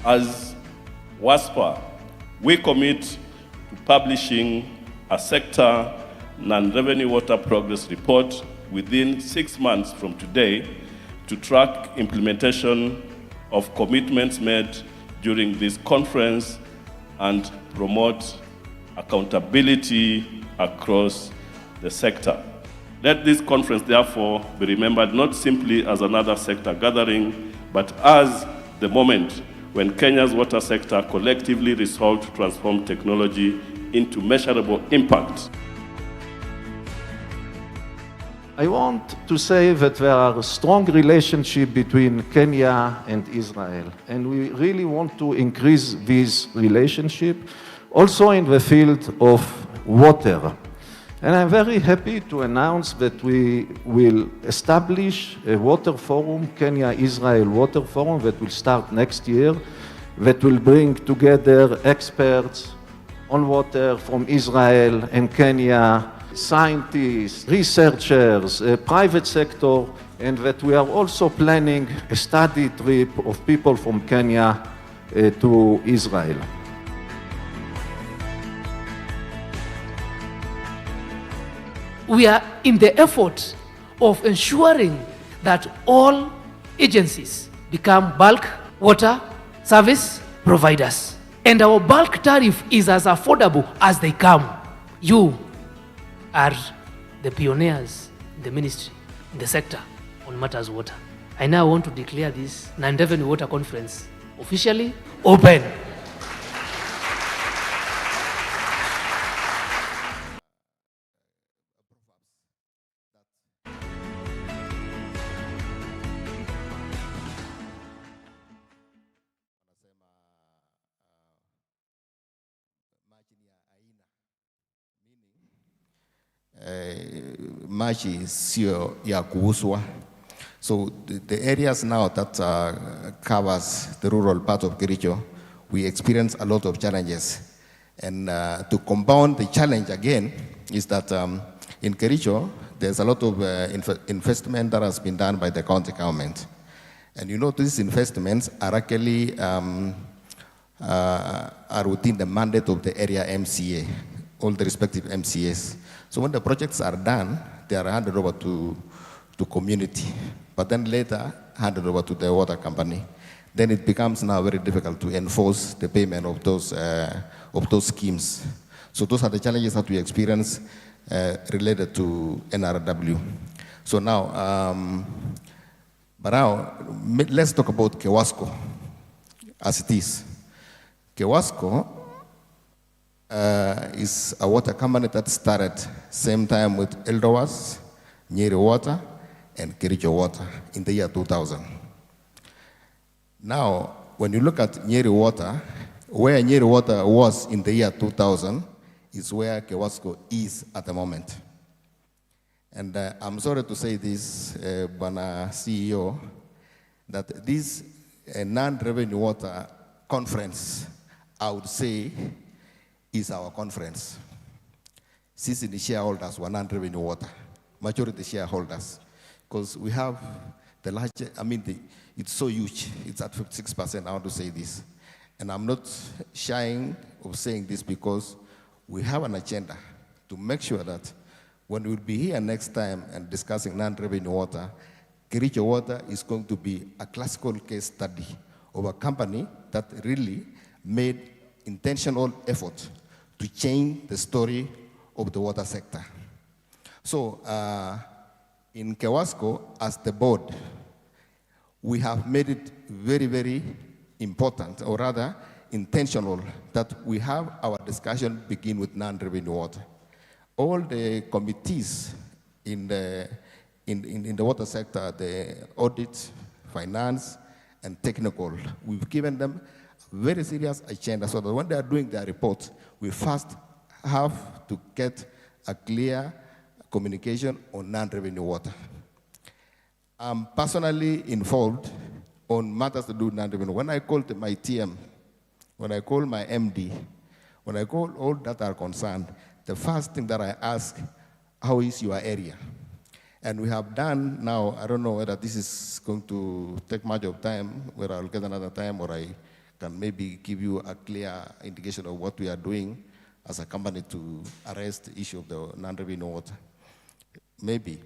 As WASPA, we commit to publishing a sector non-revenue water progress report within 6 months from today to track implementation of commitments made during this conference and promote accountability across the sector. Let this conference, therefore, be remembered not simply as another sector gathering, but as the moment when Kenya's water sector collectively resolved to transform technology into measurable impact. I want to say that there are a strong relationship between Kenya and Israel, and we really want to increase this relationship also in the field of water. And I'm very happy to announce that we will establish a water forum, Kenya-Israel Water Forum, that will start next year, that will bring together experts on water from Israel and Kenya, scientists, researchers, private sector, and that we are also planning a study trip of people from Kenya to Israel. We are in the effort of ensuring that all agencies become bulk water service providers. And our bulk tariff is as affordable as they come. You are the pioneers in the ministry, in the sector on matters water. I now want to declare this non-revenue water conference officially open. Maji sio ya kuuzwa. So the areas now that covers the rural part of Kericho, we experience a lot of challenges. And to compound the challenge again is that in Kericho, there's a lot of investment that has been done by the county government. And you know, these investments are actually are within the mandate of the area MCA, all the respective MCAs. So when the projects are done, they are handed over to community, but then later handed over to the water company. Then it becomes now very difficult to enforce the payment of those schemes. So those are the challenges that we experience related to NRW. So now, but now let's talk about Kewasco as it is. Kewasco is a water company that started same time with Eldowas, Nyeri Water, and Kericho Water in the year 2000. Now, when you look at Nyeri Water, where Nyeri Water was in the year 2000 is where Kewasco is at the moment. And I'm sorry to say this, Bwana CEO, that this non-revenue water conference, I would say, is our conference. Sisi the shareholders were non-revenue water, majority shareholders, because we have the largest, it's so huge, it's at 56%, I want to say this. And I'm not shying of saying this because we have an agenda to make sure that when we'll be here next time and discussing non-revenue water, Kericho Water is going to be a classical case study of a company that really made intentional effort to change the story of the water sector. So in Kewasco, as the board, we have made it very, very important, or rather intentional, that we have our discussion begin with non-revenue water. All the committees in the water sector, the audit, finance, and technical, we've given them very serious agenda so that when they are doing their reports, we first have to get a clear communication on non-revenue water. I'm personally involved on matters to do with non-revenue. When I call my TM, when I call my MD, when I call all that are concerned, the first thing that I ask, how is your area? And we have done now, I don't know whether this is going to take much of time, whether I'll get another time or I can maybe give you a clear indication of what we are doing as a company to address the issue of the non-revenue water. Maybe.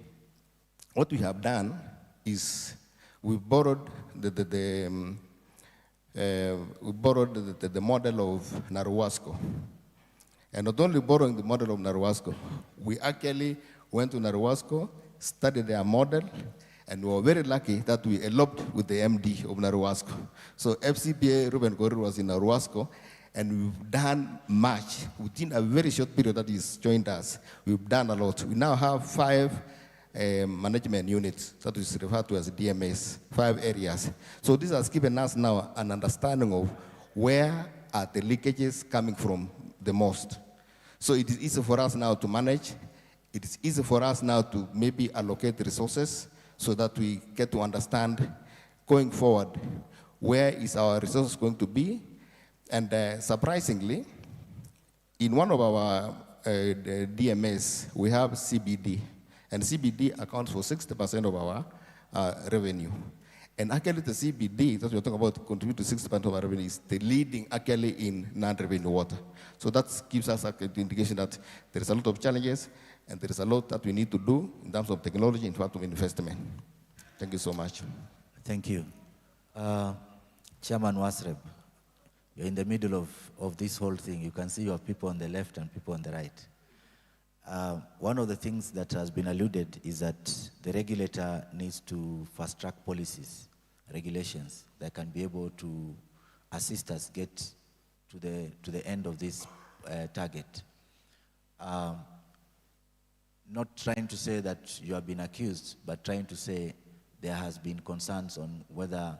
What we have done is we borrowed the model of Naruwasco. And not only borrowing the model of Naruwasco, we actually went to Naruwasco, studied their model, and we were very lucky that we eloped with the MD of Naruwasco. So FCPA Ruben Korir was in Naruwasco, and we've done much within a very short period that he's joined us. We've done a lot. We now have 5 management units that is referred to as DMS, 5 areas. So this has given us now an understanding of where are the leakages coming from the most. So it is easy for us now to manage. It is easy for us now to maybe allocate resources so that we get to understand going forward where is our resources going to be. And surprisingly, in one of our DMS, we have CBD. And CBD accounts for 60% of our revenue. And actually the CBD that we're talking about contribute to 60% of our revenue is the leading actually in non-revenue water. So that gives us the indication that there is a lot of challenges and there is a lot that we need to do in terms of technology, in fact of investment. Thank you so much. Thank you. Chairman Wasrep, you're in the middle of this whole thing. You can see you have people on the left and people on the right. One of the things that has been alluded is that the regulator needs to fast-track policies, regulations that can be able to assist us get to the end of this target. Not trying to say that you have been accused, but trying to say there has been concerns on whether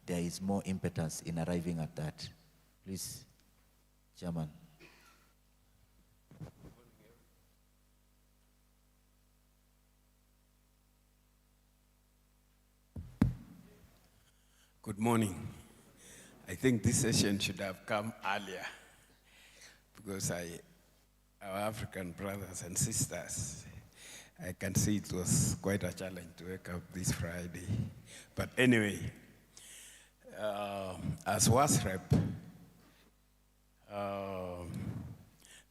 there is more impetus in arriving at that. Please, Chairman. Good morning. I think this session should have come earlier because our African brothers and sisters, I can see it was quite a challenge to wake up this Friday. But anyway, as WASREP,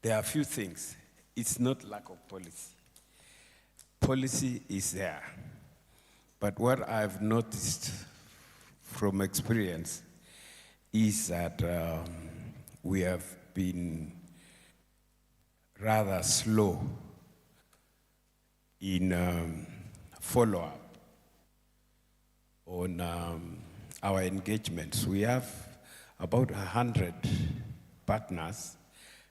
there are a few things. It's not lack of policy. Policy is there. But what I've noticed from experience is that we have been rather slow in follow-up on our engagements. We have about 100 partners,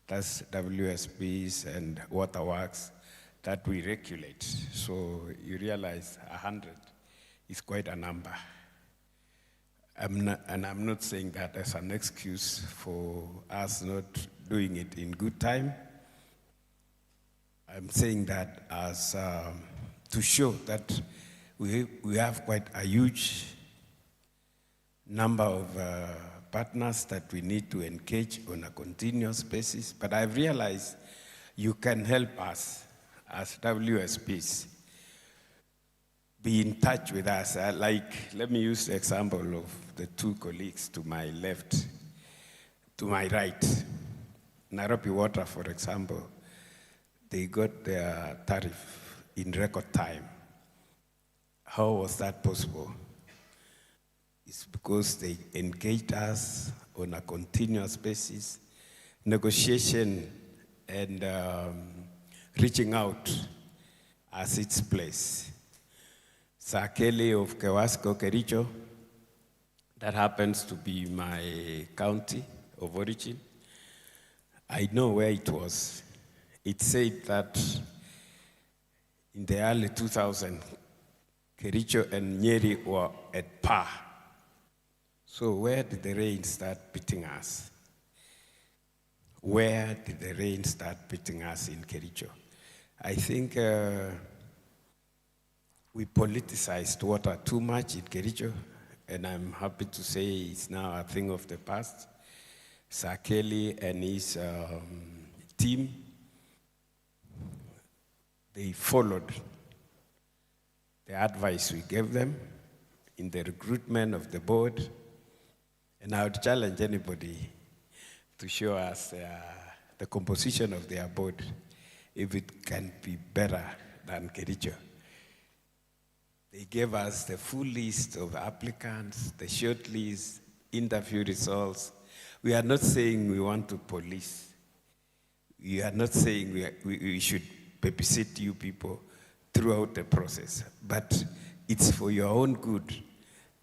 that's WSPs and waterworks, that we regulate. So you realize 100 is quite a number. I'm not saying that as an excuse for us not doing it in good time. I'm saying that as to show that we have quite a huge number of partners that we need to engage on a continuous basis. But I've realized you can help us as WSPs be in touch with us. Let me use the example of the 2 colleagues to my left, to my right. Nairobi Water, for example, they got their tariff in record time. How was that possible? It's because they engaged us on a continuous basis, negotiation and reaching out as its place. Sakele of Kewasco, Kericho, that happens to be my county of origin. I know where it was. It said that in the early 2000s, Kericho and Nyeri were at par. So where did the rain start beating us? Where did the rain start beating us in Kericho? I think we politicized water too much in Kericho, and I'm happy to say it's now a thing of the past. Sakeli and his team, they followed the advice we gave them in the recruitment of the board And I would challenge anybody to show us the composition of their board, if it can be better than Kericho. They gave us the full list of applicants, the short list, interview results. We are not saying we want to police. We are not saying we should babysit you people throughout the process, but it's for your own good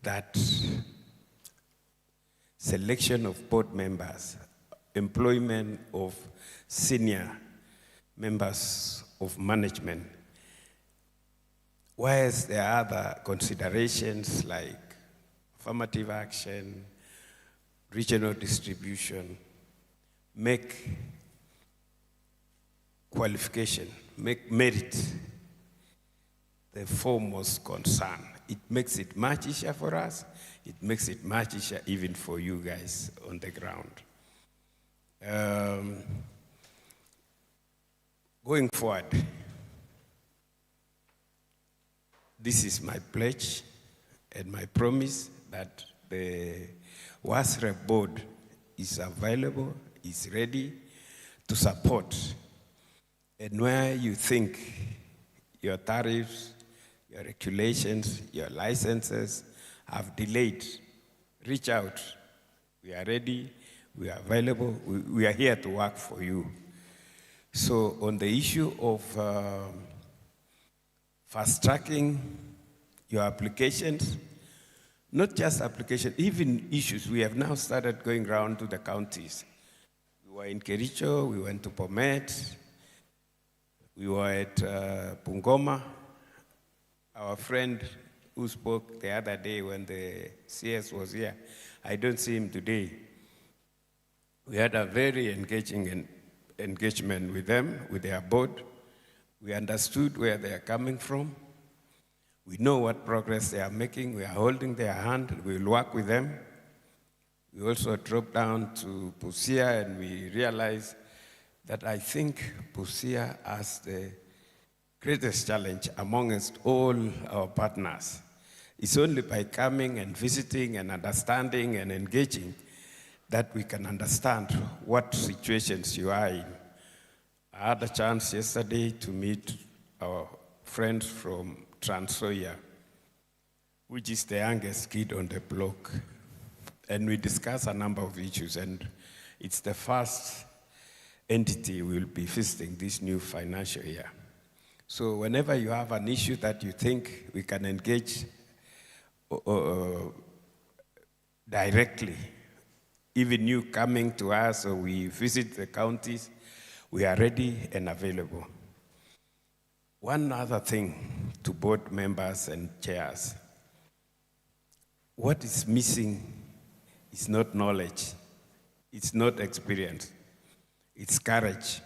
that selection of board members, employment of senior members of management, whereas there are other considerations like affirmative action, regional distribution, make qualification, make merit the foremost concern. It makes it much easier for us. It makes it much easier even for you guys on the ground. Going forward, this is my pledge and my promise that the WASREP board is available, is ready to support. And where you think your tariffs, your regulations, your licenses have delayed, reach out. We are ready, we are available, we are here to work for you. So on the issue of fast-tracking your applications, not just application, even issues, we have now started going around to the counties. We were in Kericho, we went to Bomet, we were at Bungoma. Our friend who spoke the other day when the CS was here, I don't see him today. We had a very engaging engagement with them, with their board. We understood where they are coming from. We know what progress they are making. We are holding their hand. We will work with them. We also dropped down to Busia and we realized that I think Busia has the greatest challenge amongst all our partners. It's only by coming and visiting and understanding and engaging that we can understand what situations you are in. I had a chance yesterday to meet our friends from Transoya, which is the youngest kid on the block. And we discussed a number of issues, and it's the first entity we'll be visiting this new financial year. So whenever you have an issue that you think we can engage directly, even you coming to us or we visit the counties, we are ready and available. One other thing to board members and chairs. What is missing is not knowledge, it's not experience, it's courage.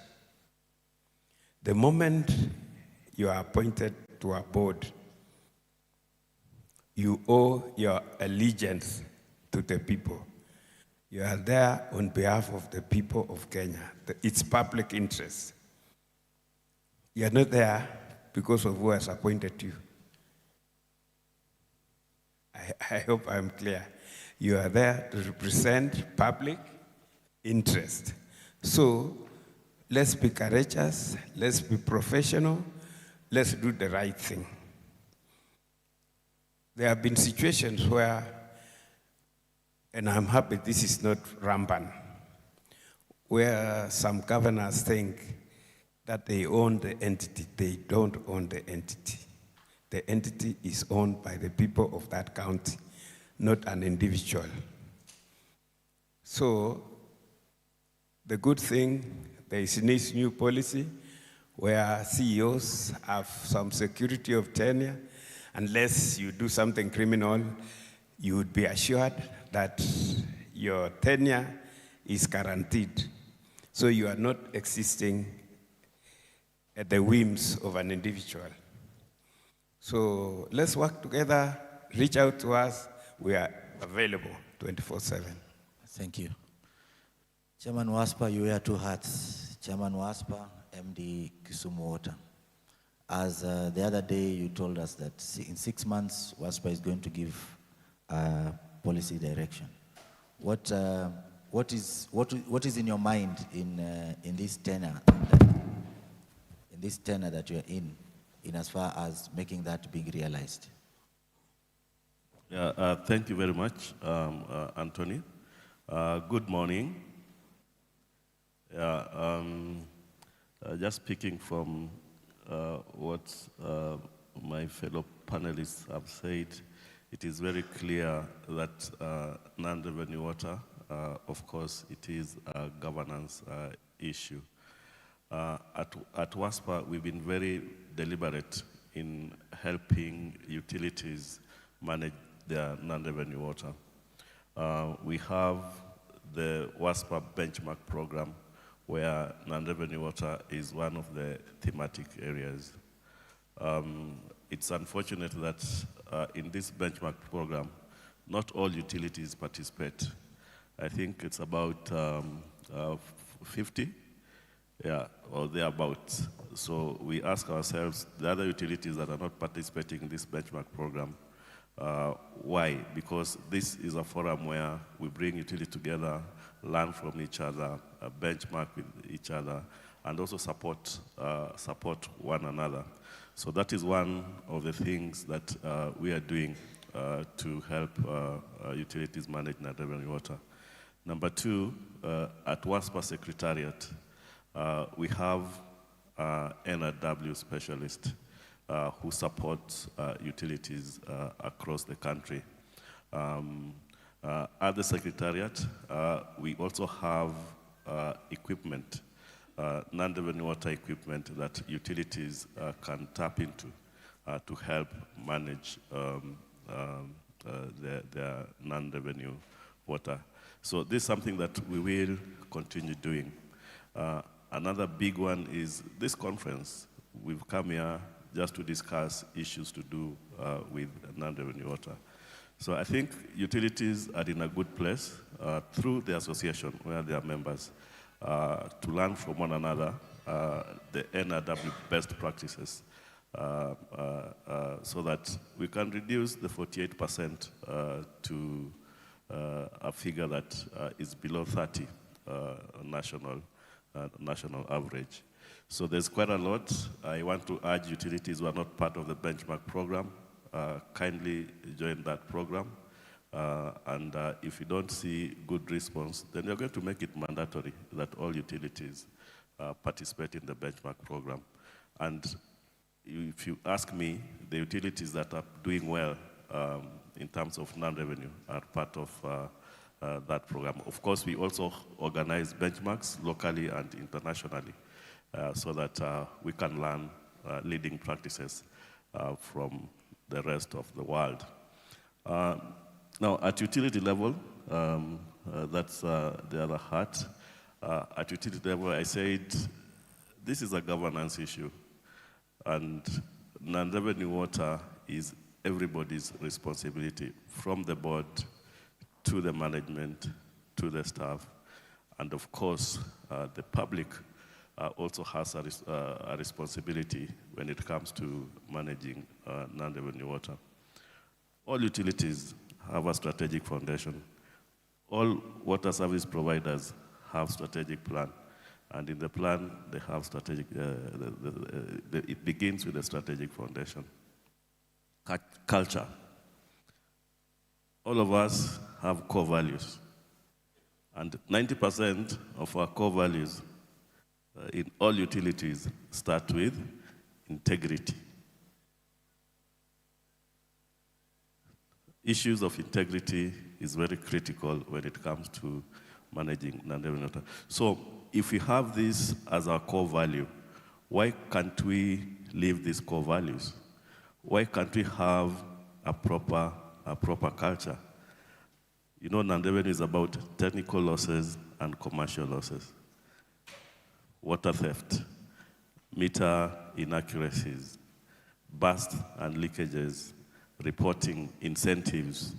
The moment you are appointed to a board, you owe your allegiance to the people. You are there on behalf of the people of Kenya. It's public interest. You are not there because of who has appointed you. I hope I'm clear. You are there to represent public interest. So let's be courageous, let's be professional, let's do the right thing. There have been situations where, and I'm happy this is not rampant, where some governors think that they own the entity. They don't own the entity. The entity is owned by the people of that county, not an individual. So the good thing, there is this new policy where CEOs have some security of tenure. Unless you do something criminal, you would be assured that your tenure is guaranteed. So you are not existing at the whims of an individual. So let's work together, reach out to us. We are available 24/7. Thank you. Chairman WASPA, you wear two hats. Chairman WASPA, MD Kisumu Water. As the other day you told us that in 6 months, WASPA is going to give policy direction. what is in your mind in this tenor, that you're in as far as making that being realized? Yeah, thank you very much, Anthony. Good morning. Yeah, just speaking from what my fellow panelists have said, it is very clear that non-revenue water, of course, it is a governance issue. At WASPA, we've been very deliberate in helping utilities manage their non-revenue water. We have the WASPA benchmark program where non-revenue water is one of the thematic areas. It's unfortunate that in this benchmark program, not all utilities participate. I think it's about 50, yeah, or thereabouts. So we ask ourselves, the other utilities that are not participating in this benchmark program, why? Because this is a forum where we bring utilities together, learn from each other, benchmark with each other, and also support one another. So that is one of the things that we are doing to help utilities manage non-revenue water. Number two, at WASPA Secretariat, we have NRW specialists who support utilities across the country. At the Secretariat, we also have equipment, non-revenue water equipment that utilities can tap into to help manage their non-revenue water. So this is something that we will continue doing. Another big one is this conference. We've come here just to discuss issues to do with non-revenue water. So I think utilities are in a good place through the association where they are members to learn from one another the NRW best practices so that we can reduce the 48% to a figure that is below 30 national average. So there's quite a lot. I want to urge utilities who are not part of the benchmark program, kindly join that program. And if you don't see good response, then you're going to make it mandatory that all utilities participate in the benchmark program. And if you ask me, the utilities that are doing well in terms of non-revenue are part of that program. Of course, we also organize benchmarks locally and internationally so that we can learn leading practices from the rest of the world. Now, at utility level, that's the other part. At utility level, I said this is a governance issue, and non-revenue water is everybody's responsibility, from the board to the management, to the staff, and of course, the public also has a responsibility when it comes to managing non-revenue water. All utilities have a strategic foundation. All water service providers have strategic plan, and in the plan, they have strategic, it begins with a strategic foundation. Culture. All of us have core values, and 90% of our core values in all utilities start with integrity. Issues of integrity is very critical when it comes to managing non-revenue water. So if we have this as our core value, why can't we live these core values? Why can't we have a proper culture? You know, non-revenue is about technical losses and commercial losses. Water theft, meter inaccuracies, bursts and leakages, reporting, incentives.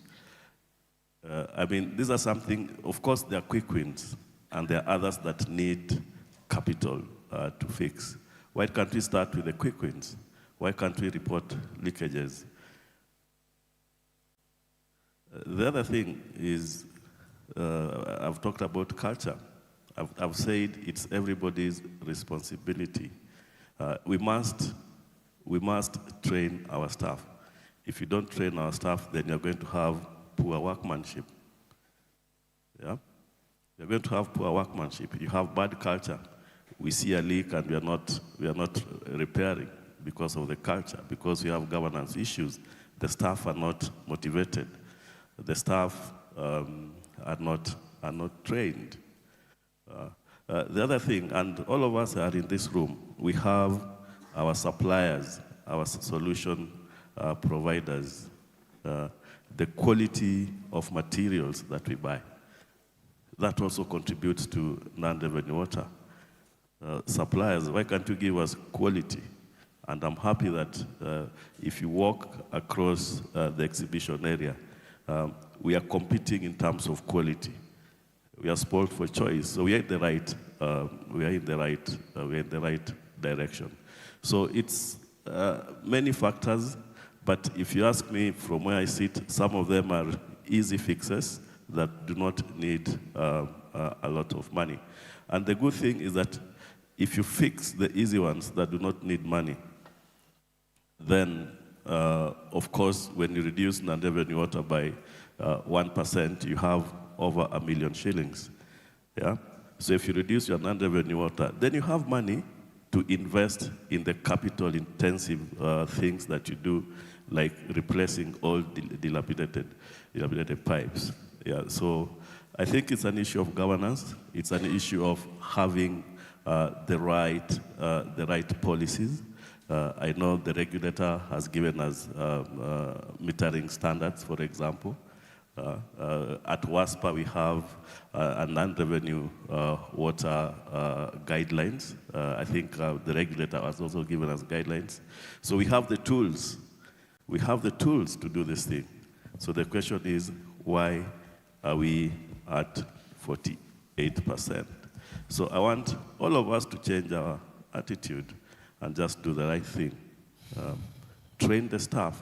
I mean, these are something, of course, there are quick wins, and there are others that need capital to fix. Why can't we start with the quick wins? Why can't we report leakages? The other thing is I've talked about culture. I've said it's everybody's responsibility. We must train our staff. If you don't train our staff, then you're going to have poor workmanship. Yeah? You're going to have poor workmanship. You have bad culture. We see a leak and we are not repairing because of the culture, because we have governance issues. The staff are not motivated. The staff are not trained. The other thing, and all of us are in this room, we have our suppliers, our solution providers, the quality of materials that we buy. That also contributes to non-revenue water. Suppliers, why can't you give us quality? And I'm happy that if you walk across the exhibition area, we are competing in terms of quality. We are spoiled for choice, so we are in the right direction. So it's many factors, but if you ask me from where I sit, some of them are easy fixes that do not need a lot of money. And the good thing is that if you fix the easy ones that do not need money, then of course, when you reduce non-revenue water by 1%, you have over 1 million shillings. Yeah? So if you reduce your non-revenue water, then you have money to invest in the capital-intensive things that you do, like replacing all dilapidated pipes. Yeah, so I think it's an issue of governance. It's an issue of having the right policies. I know the regulator has given us metering standards, for example. At WASPA, we have a non-revenue water guidelines. I think the regulator has also given us guidelines. So we have the tools. We have the tools to do this thing. So the question is, why are we at 48%? So I want all of us to change our attitude and just do the right thing. Train the staff,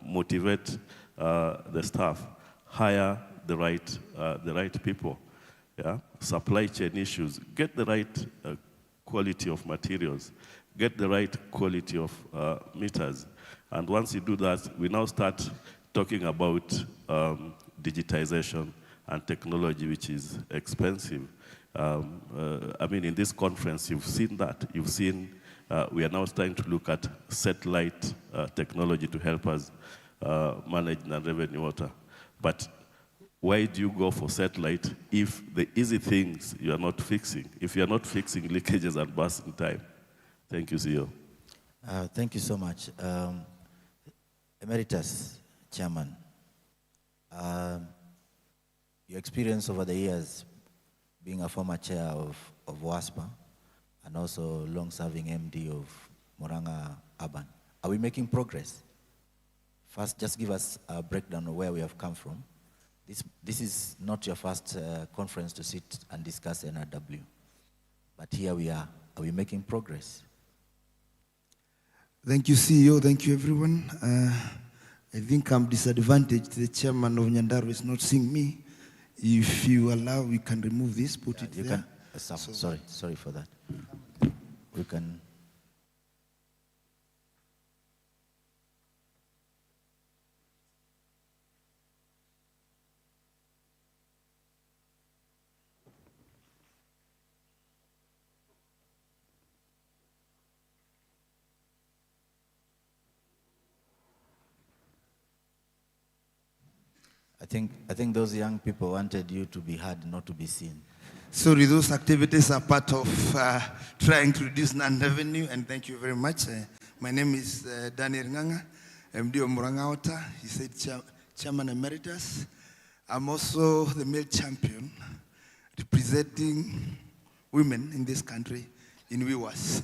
motivate the staff, hire the right people. Yeah? Supply chain issues, get the right quality of materials, get the right quality of meters. And once you do that, we now start talking about digitization and technology, which is expensive. I mean, in this conference, you've seen that. You've seen we are now starting to look at satellite technology to help us manage non-revenue water. But why do you go for satellite if the easy things you are not fixing? If you are not fixing leakages and bursts in time? Thank you, CEO. Thank you so much. Emeritus Chairman, your experience over the years being a former chair of WASPA and also long-serving MD of Murang'a Urban, are we making progress? First, just give us a breakdown of where we have come from. This is not your first conference to sit and discuss NRW, but here we are. Are we making progress? Thank you, CEO. Thank you, everyone. I think I'm disadvantaged. The chairman of Nyandarua is not seeing me. If you allow, we can remove this, put it there. Sorry for that. We can. I think those young people wanted you to be heard, not to be seen. Sorry, those activities are part of trying to reduce non-revenue, and thank you very much. My name is Daniel Nganga, MD of Murang'a Water. He said Chairman Emeritus. I'm also the male champion representing women in this country in WIWAS.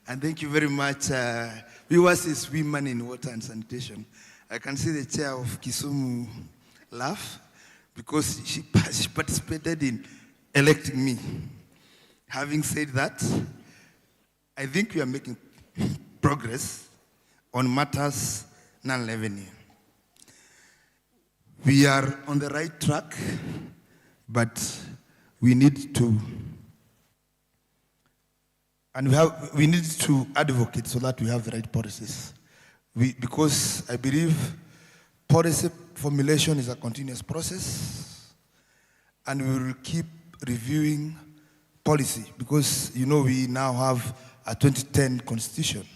And thank you very much. WIWAS is Women in Water and Sanitation. I can see the chair of Kisumu laugh because she participated in electing me. Having said that, I think we are making progress on matters non-revenue. We are on the right track but we need to, and we need to advocate so that we have the right policies. Because I believe policy formulation is a continuous process, and we will keep reviewing policy because, you know, we now have a 2010 constitution.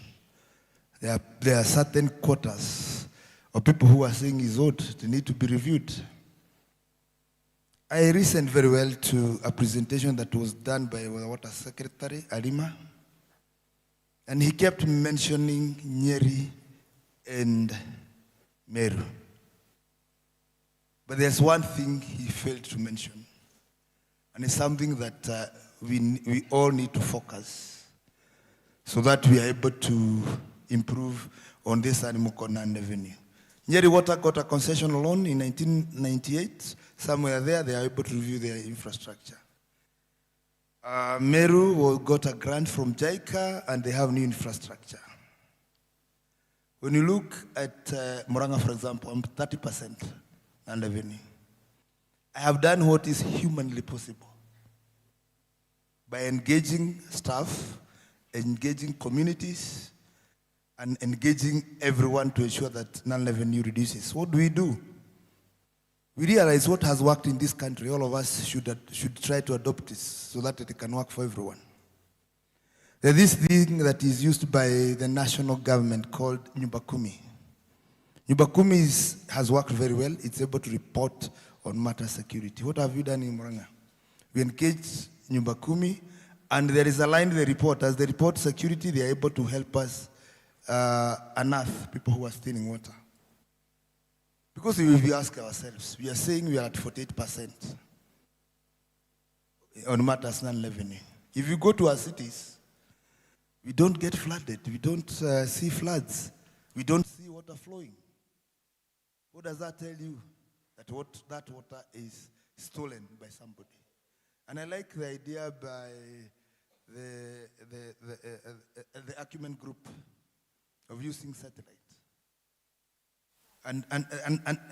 There are certain quotas of people who are saying is old, they need to be reviewed. I listened very well to a presentation that was done by the Water Secretary, Alima, and he kept mentioning Nyeri and Meru. But there's one thing he failed to mention, and it's something that we all need to focus so that we are able to improve on this animal Conan Avenue. Nyeri Water got a concession loan in 1998. Somewhere there, they are able to review their infrastructure. Meru got a grant from JICA, and they have new infrastructure. When you look at Murang'a, for example, I'm 30% Conan Avenue. I have done what is humanly possible by engaging staff, engaging communities, and engaging everyone to ensure that non-revenue reduces. What do? We realize what has worked in this country. All of us should try to adopt this so that it can work for everyone. There's this thing that is used by the national government called Nyumba Kumi. Nyumba Kumi has worked very well. It's able to report on matter security. What have you done in Murang'a? We engaged Nyumba Kumi, and there is a line in the report. As they report security, they are able to help us unearth people who are stealing water. Because if we ask ourselves, we are saying we are at 48% on matters non-revenue. If you go to our cities, we don't get flooded. We don't see floods. We don't see water flowing. What does that tell you? That water is stolen by somebody. And I like the idea by the Acumen Group of using satellite. And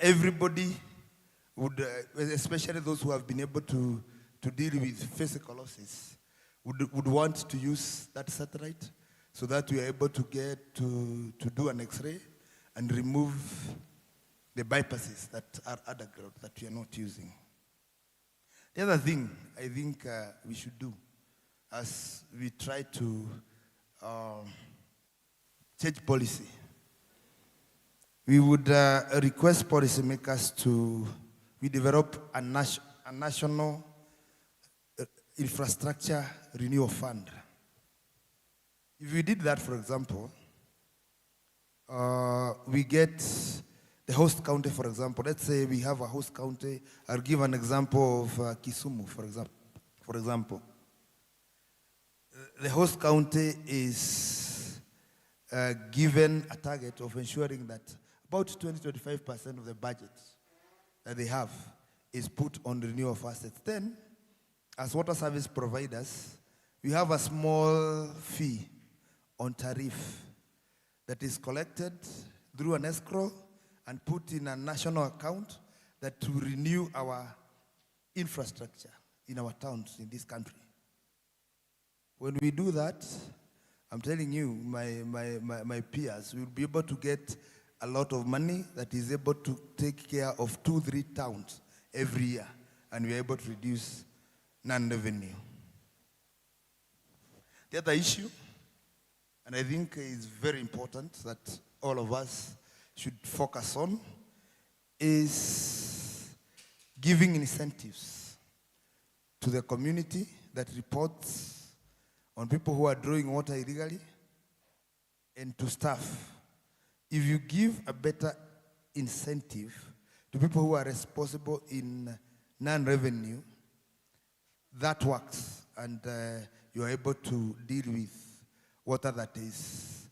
everybody would, especially those who have been able to deal with physical losses, would want to use that satellite so that we are able to get to do an X-ray and remove the bypasses that are underground that we are not using. The other thing I think we should do as we try to change policy, we would request policymakers to develop a national infrastructure renewal fund. If we did that, for example, we get the host county, for example. Let's say we have a host county. I'll give an example of Kisumu, for example. The host county is given a target of ensuring that about 20-25% of the budget that they have is put on the renewal of assets. Then, as water service providers, we have a small fee on tariff that is collected through an escrow and put in a national account that will renew our infrastructure in our towns in this country. When we do that, I'm telling you, my peers will be able to get a lot of money that is able to take care of 2-3 towns every year, and we're able to reduce non-revenue. The other issue, and I think is very important that all of us should focus on, is giving incentives to the community that reports on people who are drawing water illegally and to staff. If you give a better incentive to people who are responsible in non-revenue, that works, and you are able to deal with water that is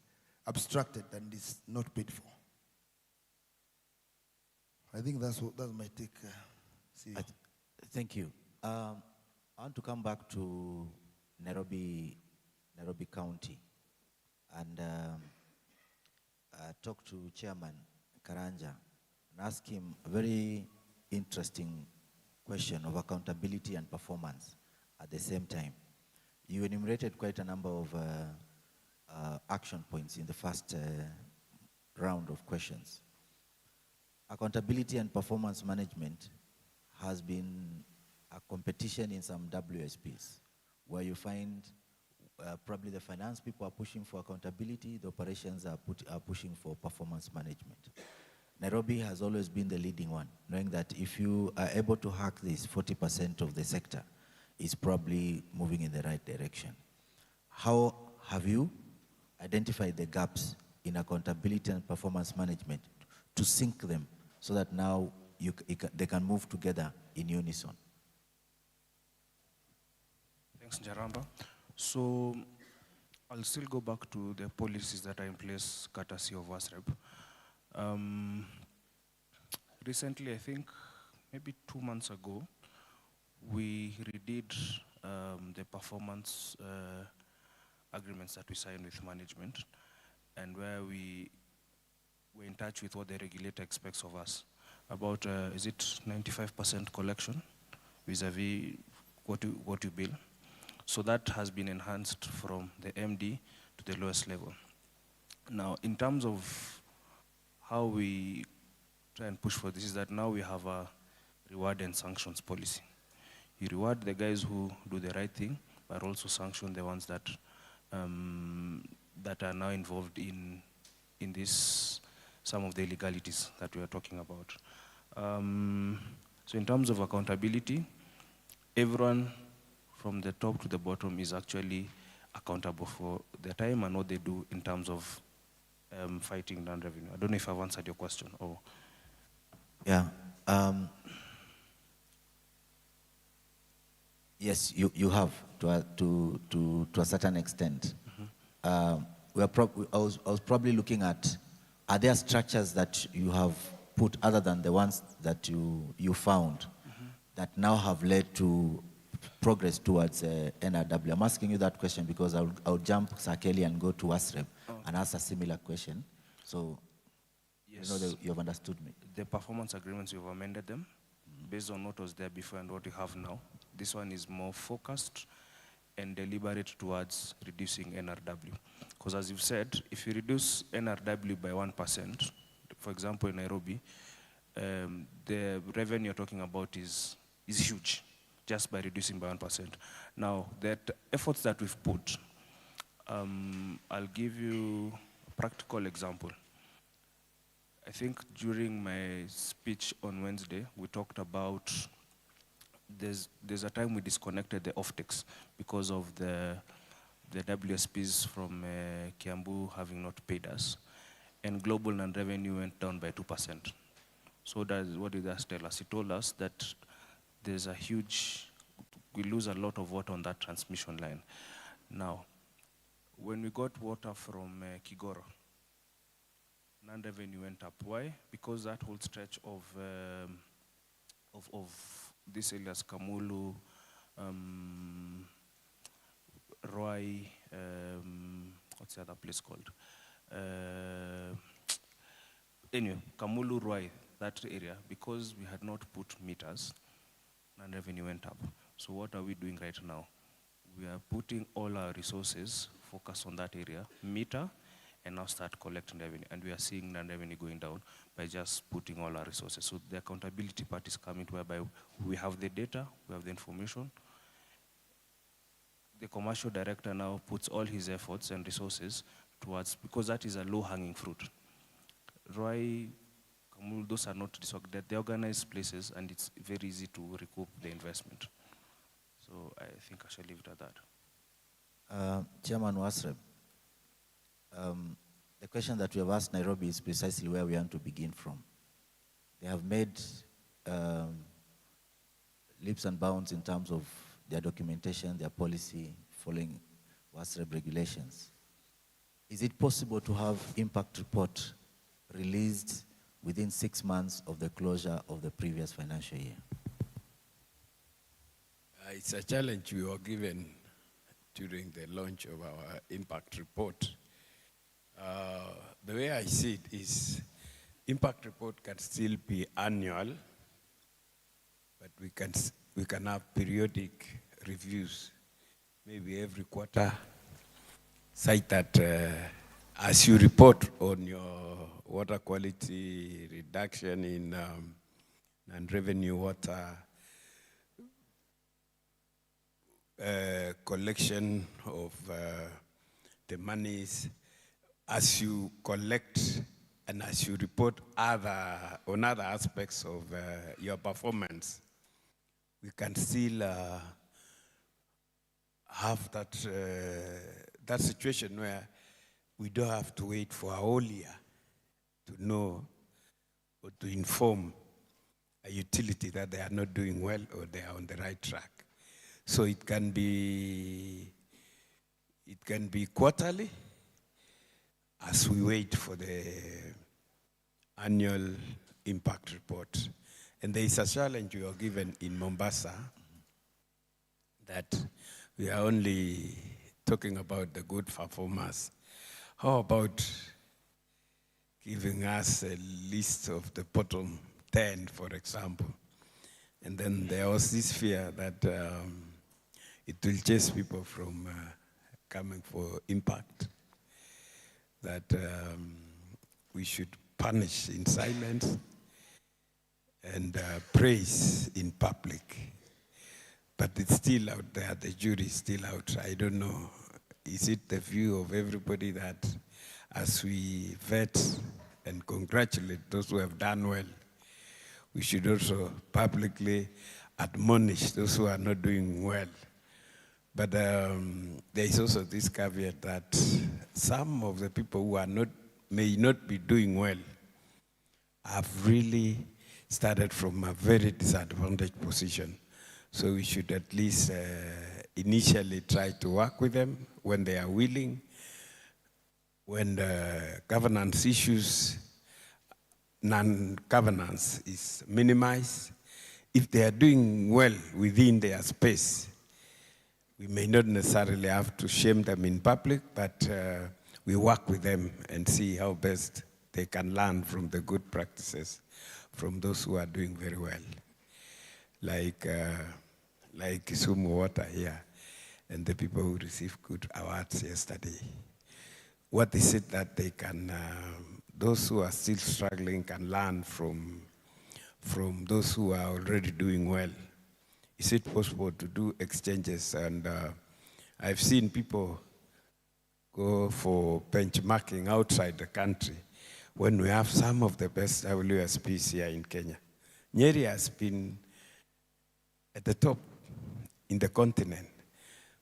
abstracted and is not paid for. I think that's my take. Thank you. I want to come back to Nairobi County and talk to Chairman Karanja and ask him a very interesting question of accountability and performance at the same time. You enumerated quite a number of action points in the first round of questions. Accountability and performance management has been a competition in some WSPs where you find probably the finance people are pushing for accountability, the operations are pushing for performance management. Nairobi has always been the leading one, knowing that if you are able to hack this, 40% of the sector is probably moving in the right direction. How have you identified the gaps in accountability and performance management to sync them so that now they can move together in unison? Thanks, Njaramba. So I'll still go back to the policies that are in place courtesy of WASREB. Recently, I think maybe 2 months ago, we redid the performance agreements that we signed with management, and where we were in touch with what the regulator expects of us about, is it 95% collection vis-a-vis what you bill. So that has been enhanced from the MD to the lowest level. Now, in terms of how we try and push for this, is that now we have a reward and sanctions policy. You reward the guys who do the right thing, but also sanction the ones that that are now involved in this, some of the illegalities that we are talking about. So in terms of accountability, everyone from the top to the bottom is actually accountable for their time and what they do in terms of fighting non-revenue. I don't know if I've answered your question. Or yeah. Yes, you have to a certain extent. I was probably looking at, are there structures that you have put other than the ones that you found that now have led to progress towards NRW? I'm asking you that question because I'll jump Sakeli and go to WASREB and ask a similar question. So yes, you know that you have understood me. The performance agreements, you've amended them based on what was there before and what you have now. This one is more focused and deliberate towards reducing NRW. Because as you've said, if you reduce NRW by 1%, for example in Nairobi, the revenue you're talking about is huge, just by reducing by 1%. Now, the efforts that we've put, I'll give you a practical example. I think during my speech on Wednesday, we talked about there's a time we disconnected the offtakes because of the WSPs from Kiambu having not paid us, and global non-revenue went down by 2%. So what did that tell us? It told us that there's a huge, we lose a lot of water on that transmission line. Now, when we got water from Kigoro, non-revenue went up. Why? Because that whole stretch of these areas, Kamulu, Roy, what's the other place called? Anyway, Kamulu, Roy, that area, because we had not put meters, non-revenue went up. So what are we doing right now? We are putting all our resources, focus on that area, meter, and now start collecting revenue. And we are seeing non-revenue going down by just putting all our resources. So the accountability part is coming to whereby we have the data, we have the information. The commercial director now puts all his efforts and resources towards, because that is a low-hanging fruit. Roy, Kamul, those are not disorganized. They're organized places, and it's very easy to recoup the investment. So I think I shall leave it at that. Chairman WASREB, the question that we have asked Nairobi is precisely where we want to begin from. They have made leaps and bounds in terms of their documentation, their policy, following WASREB regulations. Is it possible to have impact report released within 6 months of the closure of the previous financial year? It's a challenge we were given during the launch of our impact report. The way I see it is, impact report can still be annual but we can have periodic reviews, maybe every quarter, such that as you report on your water quality reduction in non-revenue water, collection of the monies, as you collect and as you report on other aspects of your performance, we can still have that situation where we don't have to wait for a whole year to know or to inform a utility that they are not doing well or they are on the right track. So it can be quarterly as we wait for the annual impact report. And there is a challenge we are given in Mombasa that we are only talking about the good performers. How about giving us a list of the bottom 10, for example? And then there was this fear that it will chase people from coming for impact, that we should punish in silence and praise in public. But it's still out there, the jury is still out. I don't know, is it the view of everybody that as we vet and congratulate those who have done well, we should also publicly admonish those who are not doing well? But there is also this caveat that some of the people who may not be doing well have really started from a very disadvantaged position. So we should at least initially try to work with them when they are willing, when the governance issues, non-governance is minimized. If they are doing well within their space, we may not necessarily have to shame them in public, but we work with them and see how best they can learn from the good practices from those who are doing very well. Like Kisumu Water here, and the people who received good awards yesterday. What is it that they can, those who are still struggling can learn from those who are already doing well? Is it possible to do exchanges? And I've seen people go for benchmarking outside the country when we have some of the best WSPs here in Kenya. Nyeri has been at the top in the continent.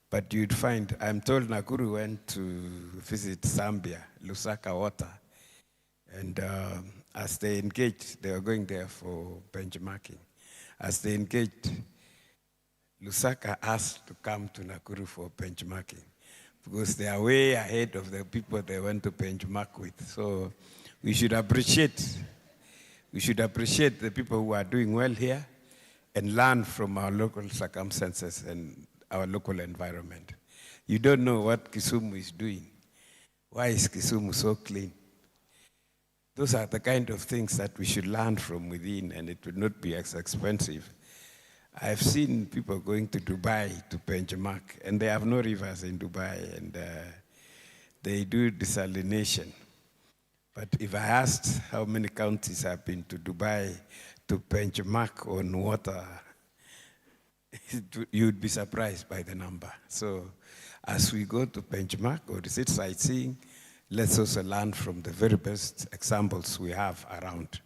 But you'd find, I'm told Nakuru went to visit Zambia, Lusaka Water. And as they engaged, they were going there for benchmarking. As they engaged, Lusaka asked to come to Nakuru for benchmarking because they are way ahead of the people they went to benchmark with. So we should appreciate the people who are doing well here and learn from our local circumstances and our local environment. You don't know what Kisumu is doing. Why is Kisumu so clean? Those are the kind of things that we should learn from within, and it would not be as expensive. I've seen people going to Dubai to benchmark, and they have no rivers in Dubai, and they do desalination. But if I asked how many counties have been to Dubai to benchmark on water, you'd be surprised by the number. So as we go to benchmark or visit sightseeing, let's also learn from the very best examples we have around.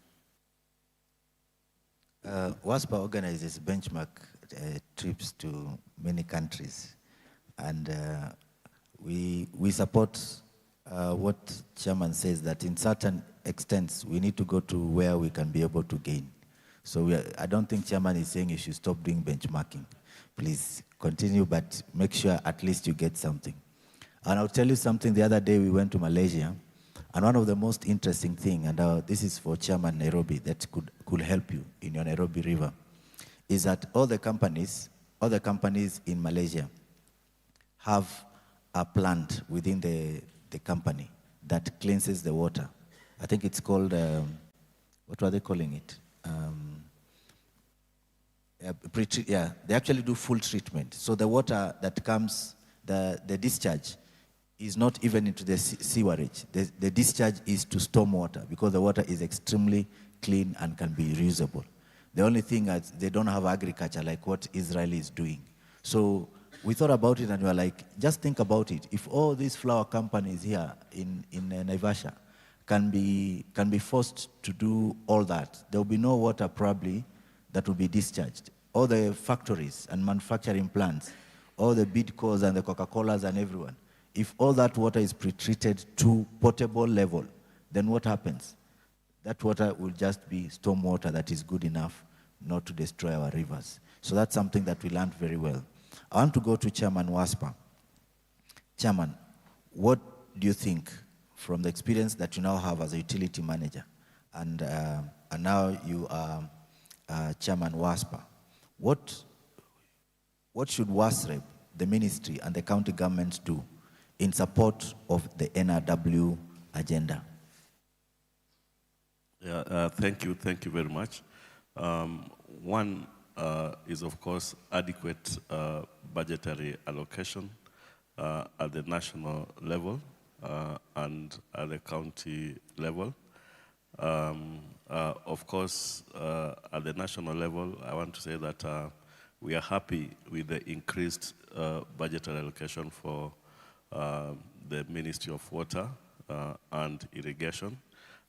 WASPA organizes benchmark trips to many countries, and we support what Chairman says, that in certain extents we need to go to where we can be able to gain. So I don't think Chairman is saying you should stop doing benchmarking. Please continue, but make sure at least you get something. And I'll tell you something. The other day we went to Malaysia, and one of the most interesting thing, and this is for Chairman Nairobi, that could help you in your Nairobi River, is that all the companies in Malaysia have a plant within the company that cleanses the water. I think it's called, what are they calling it? they actually do full treatment. So the water that comes, the discharge, is not even into the sewerage. The discharge is to stormwater because the water is extremely clean and can be reusable. The only thing is they don't have agriculture like what Israel is doing. So we thought about it and we were like, just think about it. If all these flower companies here in Naivasha can be forced to do all that, there will be no water probably that will be discharged. All the factories and manufacturing plants, all the Bidcos and the Coca-Colas and everyone, if all that water is pre-treated to potable level, then what happens? That water will just be storm water that is good enough not to destroy our rivers. So that's something that we learned very well. I want to go to Chairman WASPA. Chairman, what do you think from the experience that you now have as a utility manager and now you are Chairman WASPA, what should WASREP, the ministry and the county governments do in support of the NRW agenda? Yeah, thank you very much. One is, of course, adequate budgetary allocation at the national level and at the county level. Of course, at the national level, I want to say that we are happy with the increased budgetary allocation for the Ministry of Water and Irrigation.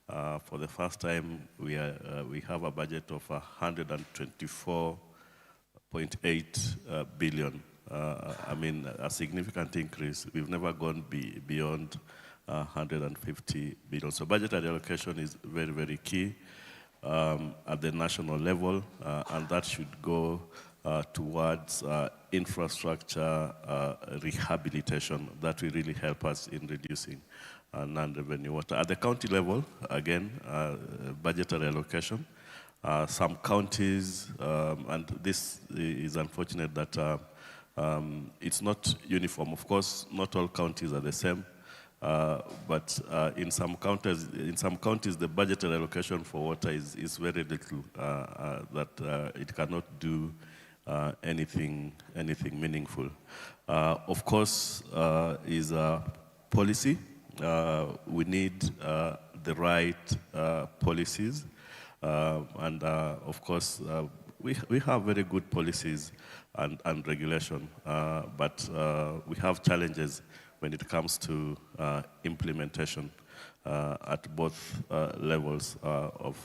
For the first time, we have a budget of 124.8 billion. I mean, a significant increase. We've never gone beyond 150 billion. So budgetary allocation is very, very key at the national level, and that should go towards infrastructure rehabilitation. That will really help us in reducing non-revenue water. At the county level, again, budgetary allocation. Some counties, and this is unfortunate that it's not uniform. Of course, not all counties are the same, but in some counties, the budgetary allocation for water is very little. That it cannot do anything meaningful. Of course, is policy. We need the right policies, and of course, we have very good policies and regulation, but we have challenges when it comes to implementation at both levels of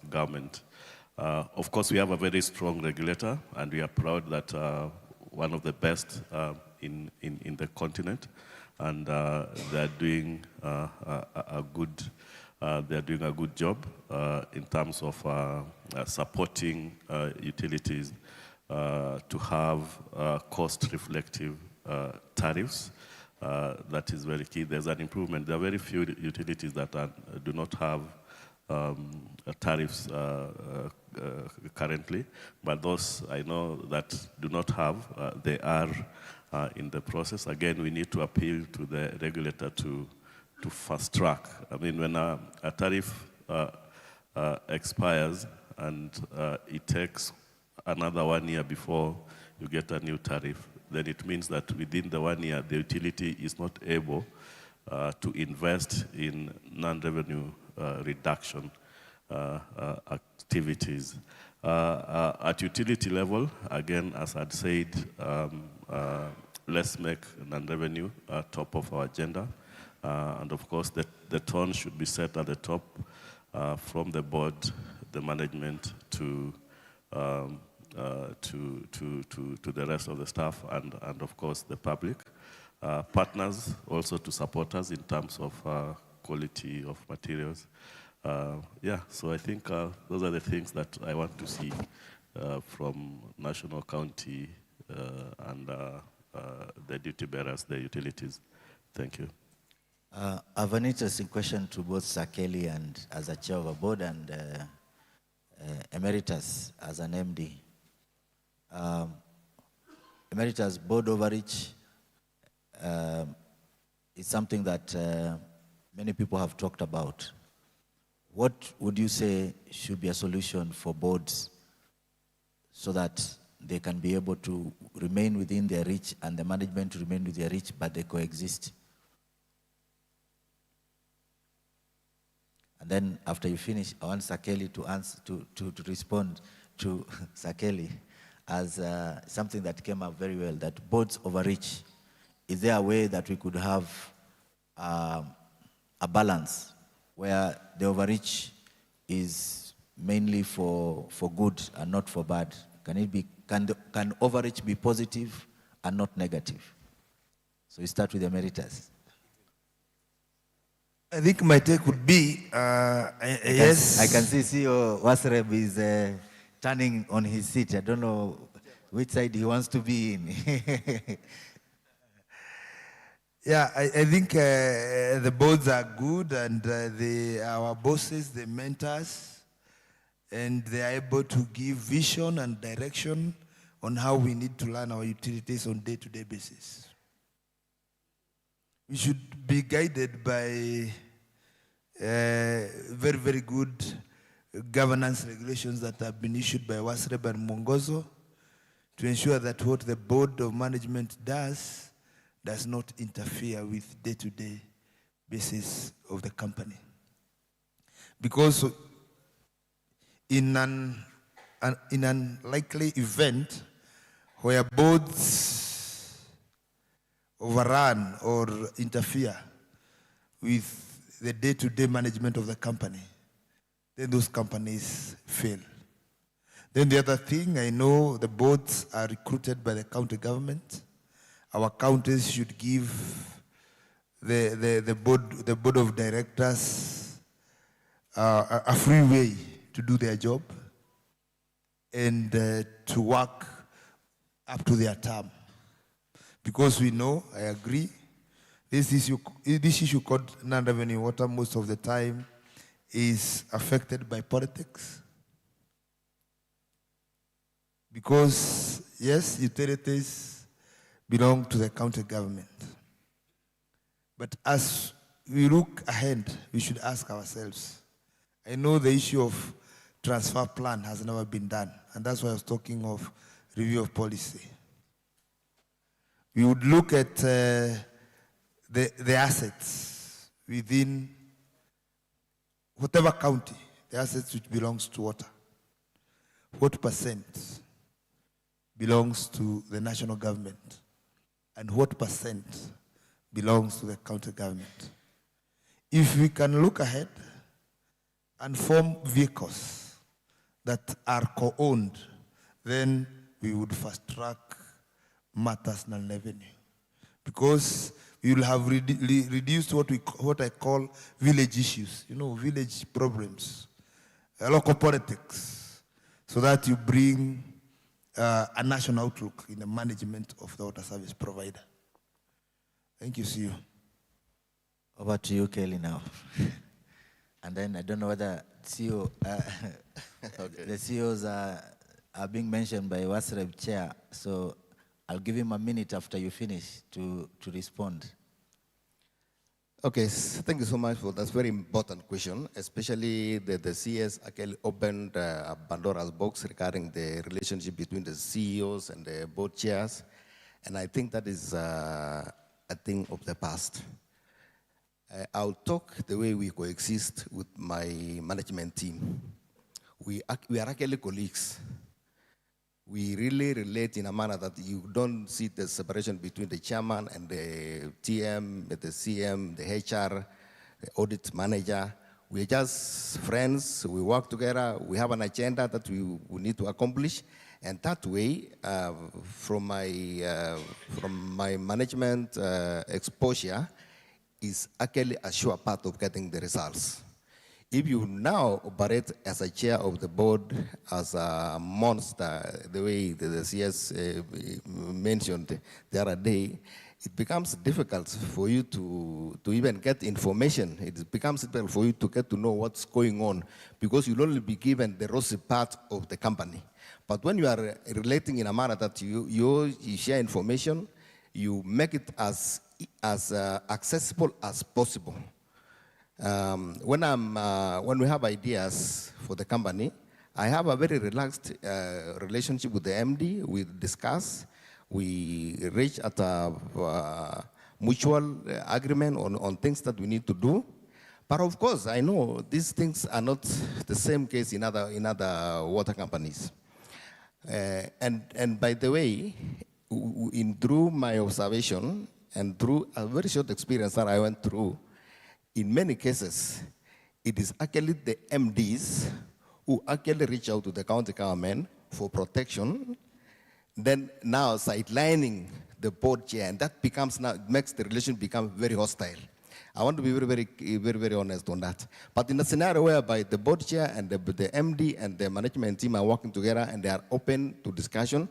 government. Of course, we have a very strong regulator, and we are proud that one of the best in the continent, and they're doing a good job in terms of supporting utilities to have cost-reflective tariffs. That is very key. There's an improvement. There are very few utilities that do not have tariffs currently, but those I know that do not have, they are in the process. Again, we need to appeal to the regulator to fast track. I mean, when a tariff expires and it takes another 1 year before you get a new tariff, then it means that within the 1 year, the utility is not able to invest in non-revenue reduction activities. At utility level, again, as I'd said, let's make non-revenue top of our agenda. And of course, the tone should be set at the top from the board, the management, to the rest of the staff, and of course the public. Partners also to support us in terms of quality of materials. Yeah, so I think those are the things that I want to see from national, county, and the duty bearers, the utilities. Thank you. I have an interesting question to both Sakeli and as a chair of a board and Emeritus as an MD. Emeritus, board overreach is something that many people have talked about. What would you say should be a solution for boards so that they can be able to remain within their reach and the management to remain within their reach, but they coexist. And then after you finish, I want Sakeli to answer, to respond to Sakeli as something that came up very well, that boards overreach. Is there a way that we could have a balance where the overreach is mainly for good and not for bad? Can overreach be positive and not negative? So we start with the emeritus. I think my take would be, yes. I can see CEO Wasreb is turning on his seat. I don't know which side he wants to be in. Yeah, I think the boards are good, and our bosses, the mentors, and they are able to give vision and direction on how we need to run our utilities on day-to-day basis. We should be guided by very, very good governance regulations that have been issued by Wasreb and Mwongozo to ensure that what the board of management does not interfere with day-to-day basis of the company. Because in an unlikely event where boards overrun or interfere with the day-to-day management of the company, then those companies fail. Then the other thing, I know the boards are recruited by the county government. Our counties should give the board of directors a free way to do their job and to work up to their term. Because we know, I agree, this issue called non-revenue water most of the time is affected by politics. Because, yes, utilities belong to the county government. But as we look ahead, we should ask ourselves, I know the issue of transfer plan has never been done, and that's why I was talking of review of policy. We would look at the assets within whatever county, the assets which belongs to water. What percent belongs to the national government? And what percent belongs to the county government? If we can look ahead and form vehicles that are co-owned, then we would fast-track matters non-revenue. Because we will have reduced what I call village issues, village problems, local politics, so that you bring a national outlook in the management of the water service provider. Thank you, CEO. Over to you, Kelly, now. And then I don't know whether CEO, okay. The CEOs are being mentioned by Wasreb Chair, so I'll give him a minute after you finish to respond. Okay, thank you so much for that very important question, especially the CS actually opened a Pandora's box regarding the relationship between the CEOs and the board chairs, and I think that is a thing of the past. I'll talk the way we coexist with my management team. We are actually colleagues. We really relate in a manner that you don't see the separation between the chairman and the TM, the CM, the HR, the audit manager. We're just friends, we work together, we have an agenda that we need to accomplish. And that way, from my management exposure, is actually a sure part of getting the results. If you now operate as a chair of the board, as a monster, the way the CS mentioned the other day, it becomes difficult for you to even get information. It becomes difficult for you to get to know what's going on, because you'll only be given the rosy part of the company. But when you are relating in a manner that you share information, you make it as accessible as possible. When we have ideas for the company, I have a very relaxed relationship with the MD. We discuss, we reach at a mutual agreement on things that we need to do. But of course, I know these things are not the same case in other water companies. And by the way, through my observation and through a very short experience that I went through, in many cases, it is actually the MDs who actually reach out to the county government for protection, then now sidelining the board chair, and that makes the relation become very hostile. I want to be very honest on that. But in a scenario whereby the board chair and the MD and the management team are working together and they are open to discussion,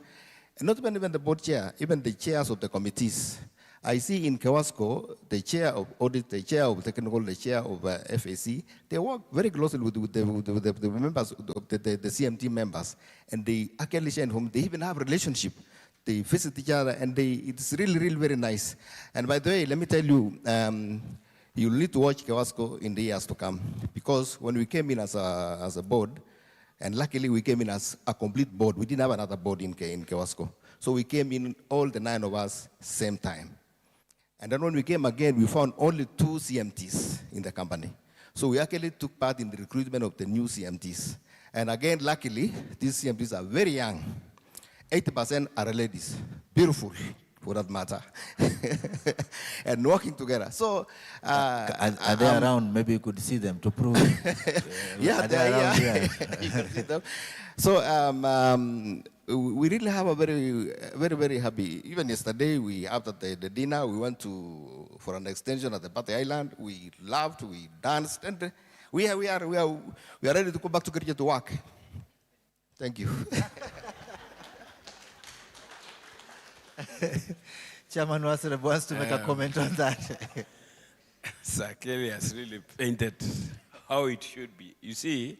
and not even the board chair, even the chairs of the committees. I see in Kewasco, the chair of audit, the chair of technical, the chair of FAC, they work very closely with the members, the CMT members, and they actually share from, they even have relationship. They visit each other, and it's really very nice. And by the way, let me tell you, you'll need to watch Kewasco in the years to come, because when we came in as a board, and luckily we came in as a complete board, we didn't have another board in Kewasco. So we came in, all the 9 of us, same time. And then when we came again, we found only 2 CMTs in the company. So we actually took part in the recruitment of the new CMTs. And again, luckily, these CMTs are very young. 80% are ladies, beautiful, for that matter, and working together. So, are they around? Maybe you could see them to prove. Yeah, they're around. Yeah. You can see them. So we really have a very happy. Even yesterday, after the dinner, we went for an extension at the Party Island. We laughed, we danced, and we are ready to go back to Kenya to work. Thank you. Chairman Wasserab wants to make a comment on that. Sir Kelly has really painted how it should be. You see,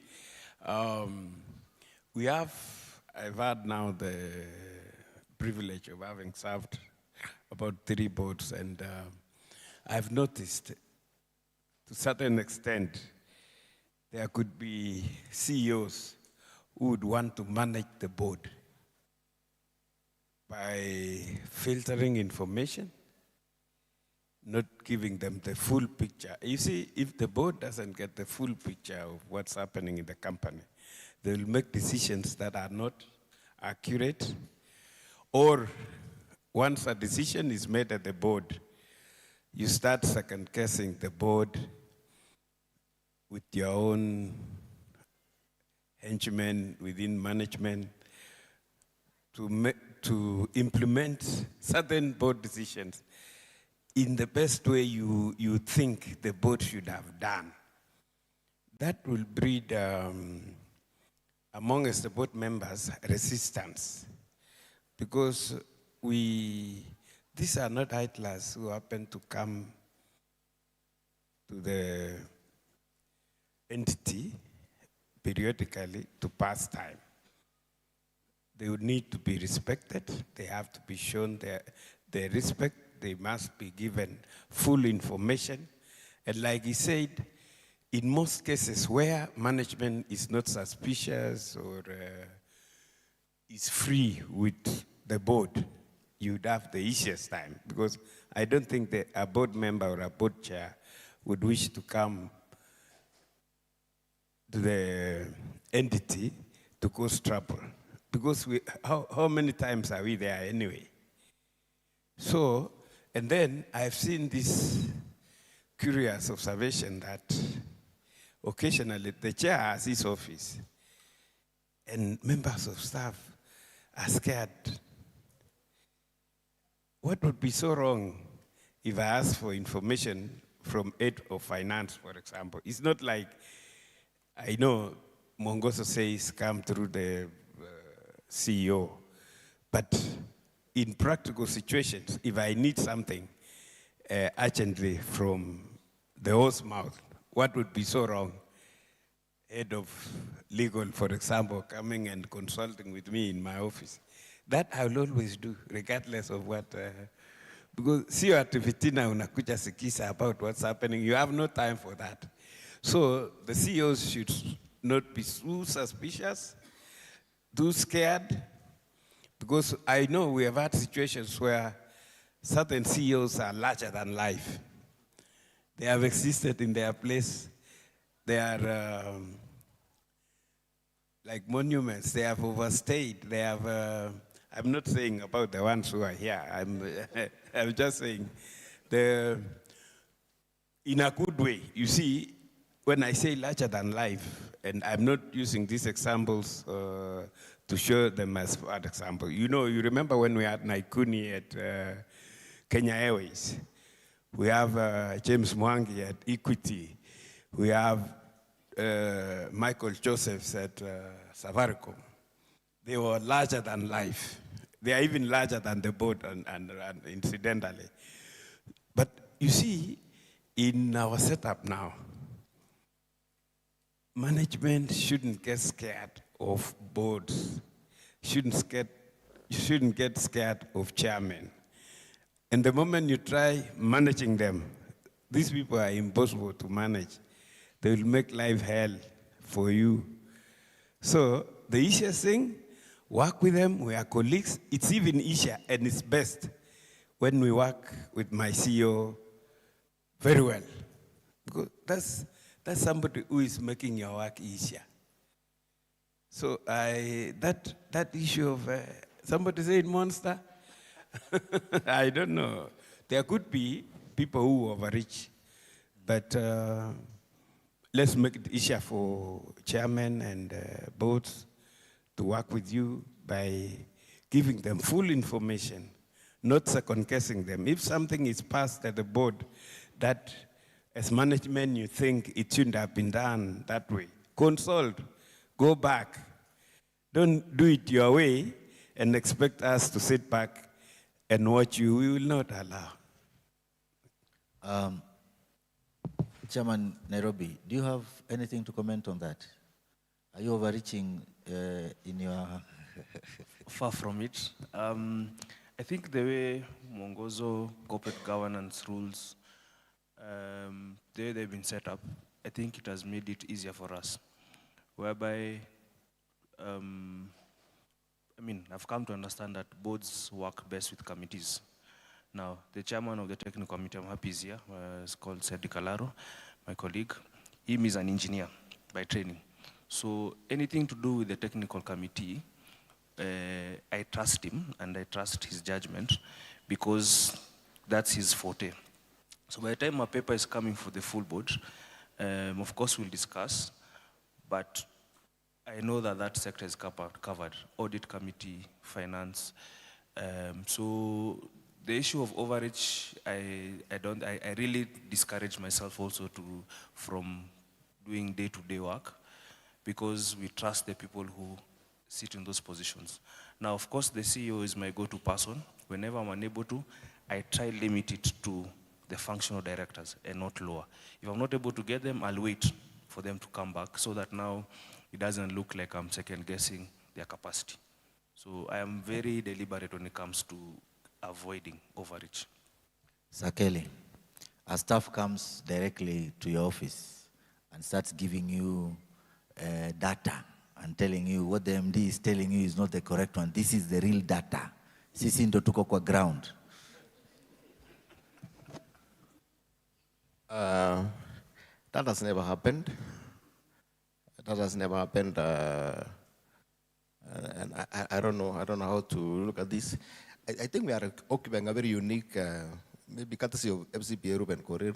I've had now the privilege of having served about 3 boards, and I've noticed, to a certain extent, there could be CEOs who would want to manage the board by filtering information, not giving them the full picture. You see, if the board doesn't get the full picture of what's happening in the company, they will make decisions that are not accurate, or once a decision is made at the board, you start second-guessing the board with your own henchmen within management to implement certain board decisions in the best way you think the board should have done. That will breed, amongst the board members, resistance. Because these are not idlers who happen to come to the entity periodically to pass time. They would need to be respected. They have to be shown their respect. They must be given full information. And like he said, in most cases where management is not suspicious or is free with the board, you'd have the easiest time. Because I don't think that a board member or a board chair would wish to come to the entity to cause trouble. Because how many times are we there anyway? So, and then I've seen this curious observation that occasionally the chair has his office and members of staff are scared. What would be so wrong if I ask for information from Head of Finance, for example? It's not like, I know Mongoso says come through the CEO, but in practical situations, if I need something urgently from the horse mouth, what would be so wrong? Head of legal, for example, coming and consulting with me in my office. That I will always do, regardless of what, because see at Vitina unakuja sikisa about what's happening, you have no time for that. So the CEOs should not be too suspicious, too scared, because I know we have had situations where certain CEOs are larger than life. They have existed in their place. They are like monuments. They have overstayed. They have. I'm not saying about the ones who are here. I'm just saying, in a good way. You see, when I say larger than life, and I'm not using these examples to show them as bad example. You know, you remember when we had Naikuni at Kenya Airways. We have James Mwangi at Equity. We have Michael Josephs at Safaricom. They were larger than life. They are even larger than the boat, and incidentally. But you see, in our setup now, management shouldn't get scared of boards, shouldn't get scared of chairmen. And the moment you try managing them, these people are impossible to manage. They will make life hell for you. So the easiest thing, work with them, we are colleagues. It's even easier and it's best when we work with my CEO very well. Because that's somebody who is making your work easier. So that issue of somebody said monster, I don't know. There could be people who overreach, but let's make it easier for chairmen and boards to work with you by giving them full information, not second-guessing them. If something is passed at the board that as management you think it shouldn't have been done that way, consult, go back. Don't do it your way and expect us to sit back and watch you. We will not allow. Chairman Nairobi, do you have anything to comment on that? Are you overreaching in your... Far from it. I think the way Mwongozo corporate governance rules, the way they've been set up, I think it has made it easier for us, whereby, I've come to understand that boards work best with committees. Now, the chairman of the technical committee, I'm happy is here, is called Cedric Alaro, my colleague. He is an engineer by training. So anything to do with the technical committee, I trust him and I trust his judgment because that's his forte. So by the time a paper is coming for the full board, of course we'll discuss, but I know that that sector is covered, audit committee, finance. So the issue of overreach, I really discourage myself also from doing day-to-day work because we trust the people who sit in those positions. Now, of course, the CEO is my go-to person. Whenever I'm unable to, I try limit it to the functional directors and not lower. If I'm not able to get them, I'll wait for them to come back so that now it doesn't look like I'm second-guessing their capacity. So I am very deliberate when it comes to avoiding overreach. Sakeli, a staff comes directly to your office and starts giving you data and telling you what the MD is telling you is not the correct one. This is the real data. Sisi ndo tuko kwa ground. That has never happened. That has never happened. And I don't know how to look at this. I think we are occupying a very unique, maybe courtesy of FCPA Ruben Korir.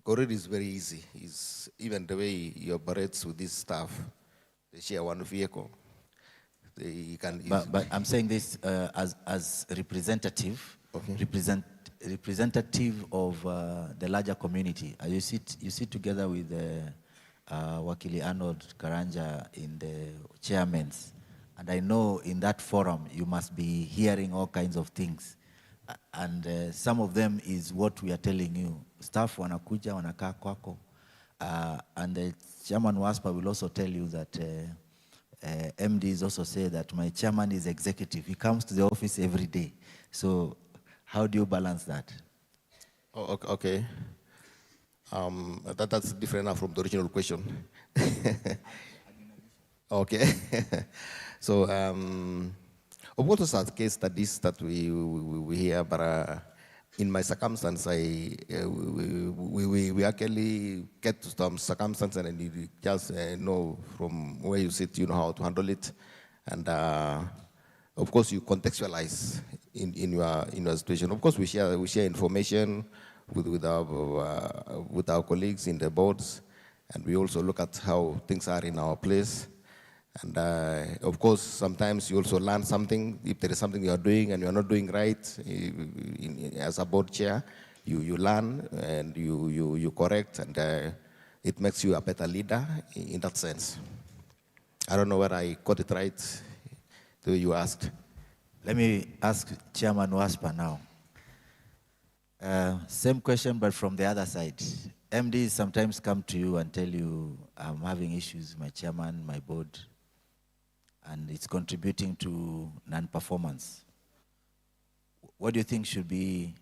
Korir is very easy. Even the way he operates with this staff, they share one vehicle. But I'm saying this as representative, okay. Representative of the larger community. You sit together with Wakili Arnold Karanja in the chairmans. And I know in that forum, you must be hearing all kinds of things. And some of them is what we are telling you. Staff wanakuja, wanakaa kwako. And the chairman WASPA will also tell you that MDs also say that my chairman is executive. He comes to the office every day. So how do you balance that? Oh, okay. That's different now from the original question. Okay. So, of course, are case studies that we hear, but in my circumstance, we actually get to some circumstance and you just know from where you sit, you know how to handle it. And of course, you contextualize in your situation. Of course, we share information with our colleagues in the boards, and we also look at how things are in our place. And of course, sometimes you also learn something. If there is something you are doing and you are not doing right, as a board chair, you learn and you correct, and it makes you a better leader in that sense. I don't know whether I got it right, the way you asked. Let me ask Chairman Waspa now. Same question, but from the other side. MDs sometimes come to you and tell you, I'm having issues, my chairman, my board, and it's contributing to non-performance. What do you think should be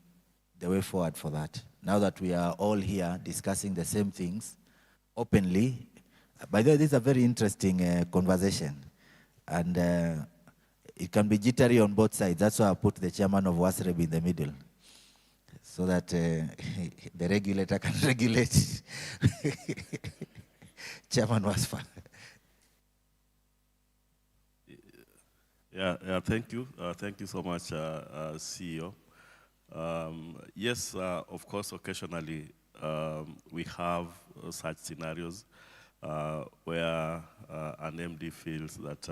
the way forward for that? Now that we are all here discussing the same things openly. By the way, this is a very interesting conversation, and it can be jittery on both sides. That's why I put the chairman of WASREB in the middle, so that the regulator can regulate. Chairman WASPA. Yeah, thank you. Thank you so much, CEO. Yes, of course, occasionally we have such scenarios where an MD feels that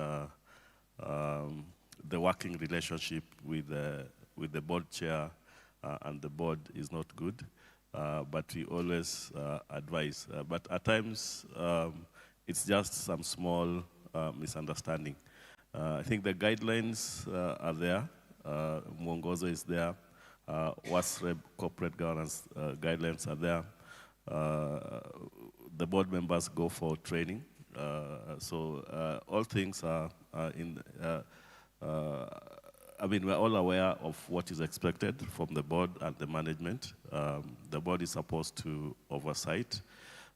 the working relationship with the board chair and the board is not good, but we always advise. But at times, it's just some small misunderstanding. I think the guidelines are there. Mwongozo is there. WASREB corporate governance guidelines are there. The board members go for training. So all things are in, I mean, we're all aware of what is expected from the board and the management. The board is supposed to oversight.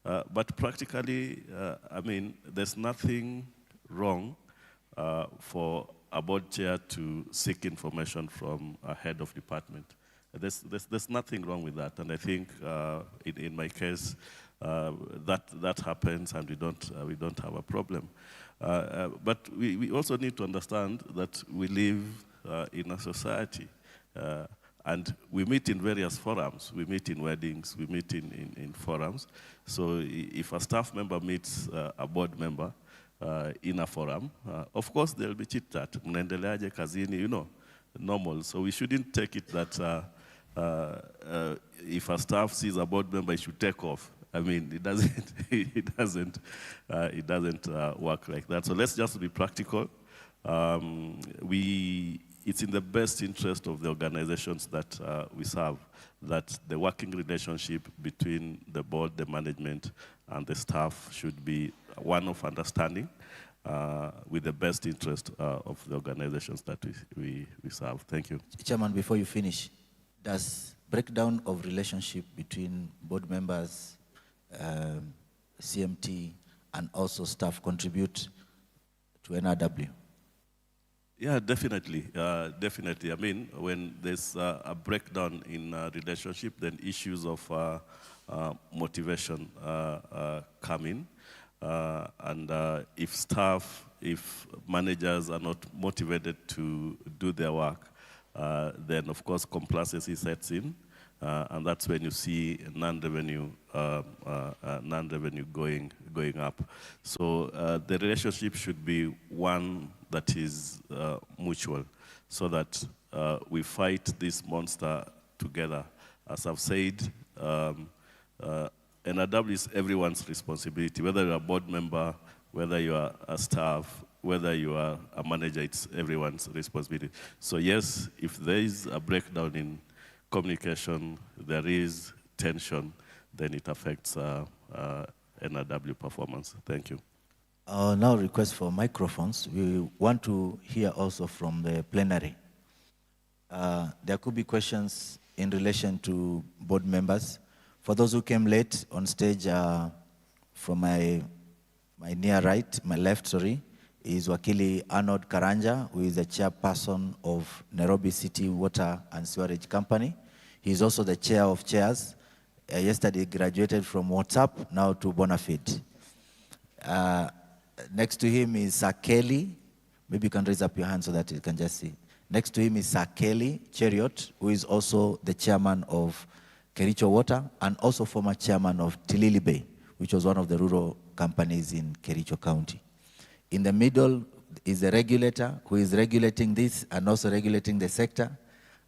But practically, I mean, there's nothing wrong for a board chair to seek information from a head of department. There's nothing wrong with that, and I think in my case that happens, and we don't have a problem. But we also need to understand that we live in a society, and we meet in various forums. We meet in weddings, we meet in forums. So if a staff member meets a board member in a forum, of course there'll be chit-chat, mnaendeleaje kazini, you know, normal. So we shouldn't take it that if a staff sees a board member, it should take off. I mean, it doesn't work like that. So let's just be practical. It's in the best interest of the organizations that we serve that the working relationship between the board, the management, and the staff should be one of understanding with the best interest of the organizations that we serve. Thank you. Chairman, before you finish, does breakdown of relationship between board members, CMT, and also staff contribute to NRW? Yeah, definitely, definitely. I mean, when there's a breakdown in relationship, then issues of motivation come in. And if managers are not motivated to do their work, then of course complacency sets in. And that's when you see non-revenue going up. So the relationship should be one that is mutual, so that we fight this monster together. As I've said, NRW is everyone's responsibility, whether you're a board member, whether you are a staff, whether you are a manager, it's everyone's responsibility. So yes, if there is a breakdown in communication, there is tension, then it affects NRW performance. Thank you. Now request for microphones. We want to hear also from the plenary. There could be questions in relation to board members, For those who came late on stage, from my near right, my left, sorry, is Wakili Arnold Karanja, who is the chairperson of Nairobi City Water and Sewerage Company. He is also the chair of chairs. Yesterday graduated from WhatsApp, now to Bonafide. Next to him is Sir Kelly. Maybe you can raise up your hand so that you can just see. Next to him is Sir Kelly Cheriot, who is also the chairman of Kericho Water and also former chairman of Tilili Bay, which was one of the rural companies in Kericho County. In the middle is the regulator who is regulating this and also regulating the sector.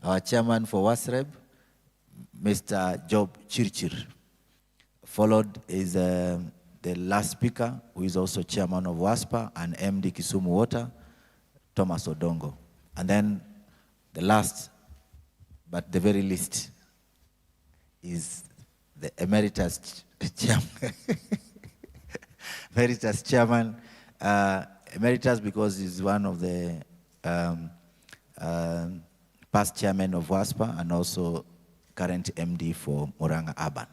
Our chairman for WASREB, Mr. Job Chirchir. Followed is the last speaker, who is also chairman of WASPA and MD Kisumu Water, Thomas Odongo. And then the last, but the very least, is the emeritus chairman. Emeritus chairman, emeritus because he's one of the past chairman of WASPA and also current MD for Murang'a Urban.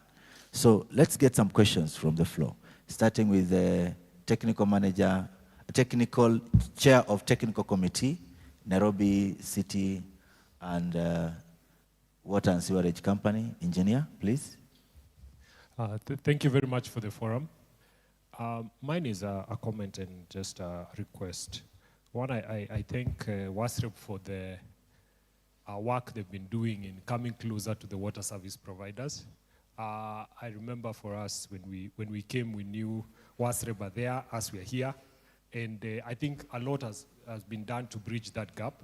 So let's get some questions from the floor, starting with the technical manager, technical chair of technical committee, Nairobi City and Water and Sewerage Company. Engineer, please. Thank you very much for the forum. Mine is a comment and just a request. One, I thank WASREB for the work they've been doing in coming closer to the water service providers. I remember for us, when we came, we knew WASREB are there as we are here. And I think a lot has been done to bridge that gap.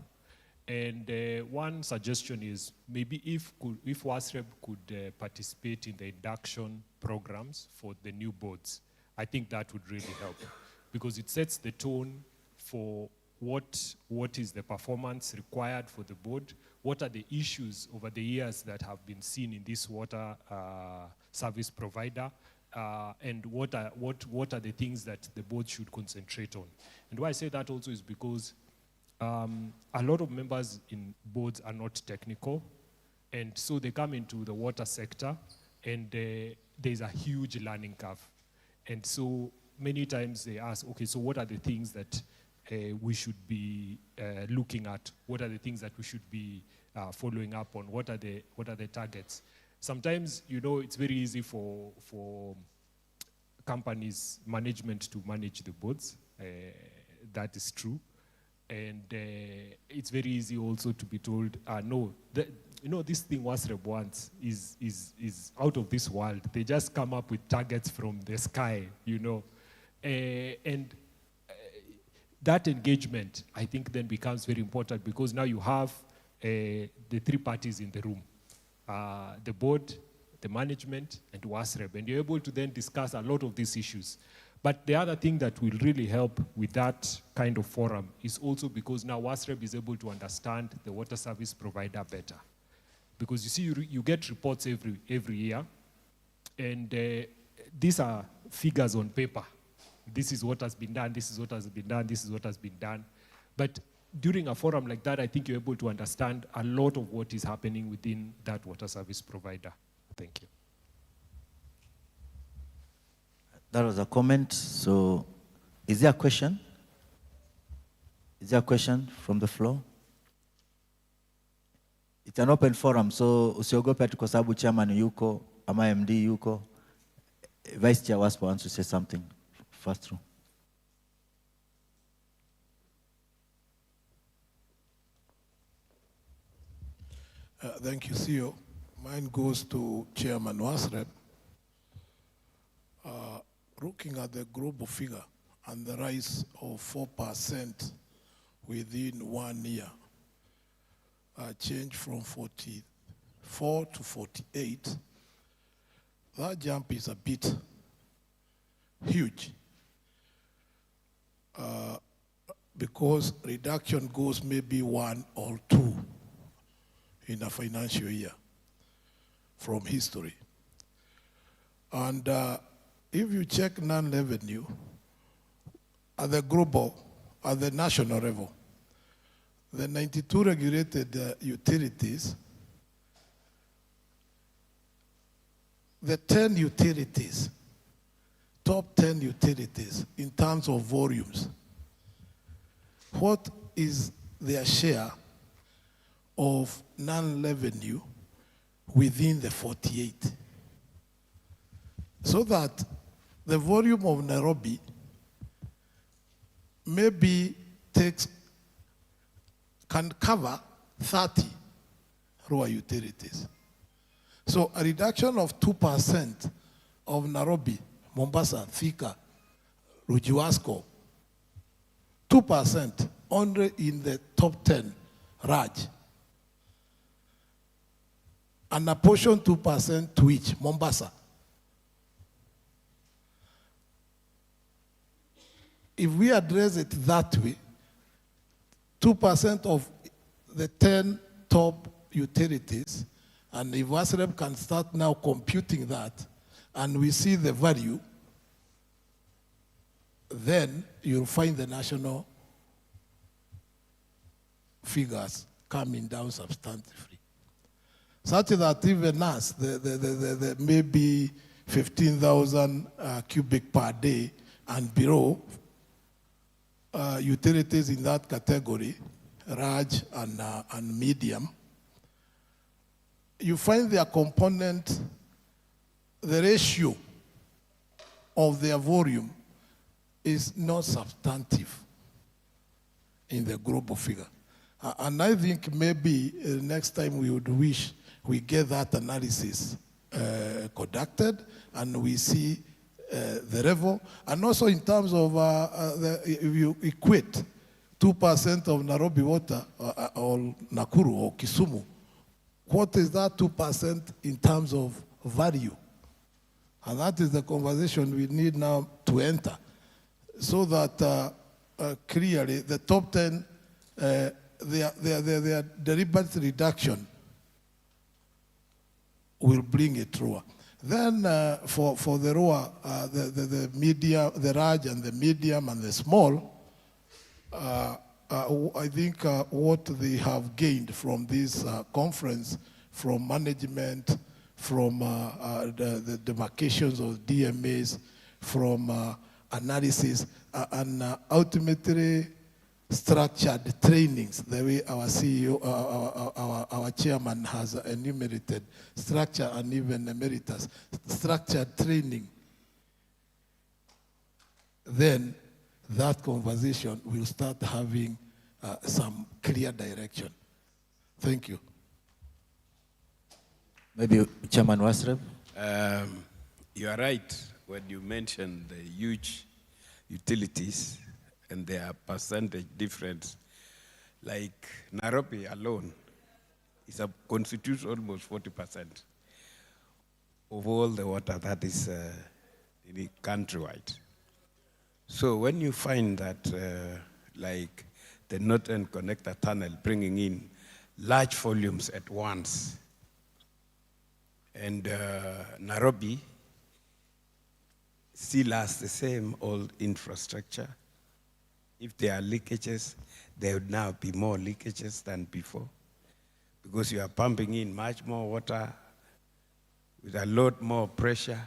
And one suggestion is maybe if WASREB could participate in the induction programs for the new boards, I think that would really help, because it sets the tone for what is the performance required for the board, what are the issues over the years that have been seen in this water service provider, and what are the things that the board should concentrate on. And why I say that also is because a lot of members in boards are not technical, and so they come into the water sector, and there's a huge learning curve. And so many times they ask, okay, so what are the things that we should be looking at? What are the things that we should be following up on? What are the targets? Sometimes, you know, it's very easy for companies' management to manage the boards. That is true. And it's very easy also to be told, no, you know, this thing WASREB wants is out of this world. They just come up with targets from the sky, you know. And that engagement, I think, then becomes very important, because now you have the three parties in the room, the board, the management, and WASREB, and you're able to then discuss a lot of these issues. But the other thing that will really help with that kind of forum is also because now WASREB is able to understand the water service provider better. Because you see, you get reports every year, and these are figures on paper. This is what has been done, this is what has been done, this is what has been done. But during a forum like that, I think you're able to understand a lot of what is happening within that water service provider. Thank you. That was a comment. So, is there a question? Is there a question from the floor? It's an open forum, so usiogope ati kwa sababu chairman yuko, ama MD yuko. Vice Chair WASPA wants to say something. First through. Thank you, CEO. Mine goes to Chairman WASREB. Looking at the global figure and the rise of 4% within 1 year, change from 44 to 48, that jump is a bit huge, because reduction goes maybe 1 or 2 in a financial year from history. And if you check non-revenue at the global, at the national level, the 92 regulated utilities, the 10 utilities, top 10 utilities in terms of volumes, what is their share of non-revenue within the 48? So that the volume of Nairobi maybe can cover 30 rural utilities. So a reduction of 2% of Nairobi, Mombasa, Thika, Rujuasco, 2% only in the top 10 Raj, and apportion 2% to each, Mombasa. If we address it that way, 2% of the 10 top utilities, and if WASREP can start now computing that, and we see the value, then you'll find the national figures coming down substantively. Such that even us, the maybe 15,000 cubic per day and below, utilities in that category, Raj and medium, you find their component, the ratio of their volume is not substantive in the global figure. And I think maybe next time we would wish we get that analysis conducted and we see the level. And also in terms of, if you equate 2% of Nairobi water or Nakuru or Kisumu, what is that 2% in terms of value? And that is the conversation we need now to enter, so that clearly the top 10, their deliberate reduction will bring it through. Then for the ROA, the medium, the large and the medium and the small, I think what they have gained from this conference, from management, from the demarcations of DMAs, from analysis, and ultimately structured trainings, the way our CEO, our chairman has enumerated, structure and even emeritus, structured training, then that conversation will start having some clear direction. Thank you. Maybe Chairman Wasrep? You are right when you mention the huge utilities and their percentage difference. Like Nairobi alone constitutes almost 40% of all the water that is countrywide. So when you find that, like the Northern Connector Tunnel bringing in large volumes at once, and Nairobi still has the same old infrastructure, if there are leakages, there would now be more leakages than before, because you are pumping in much more water with a lot more pressure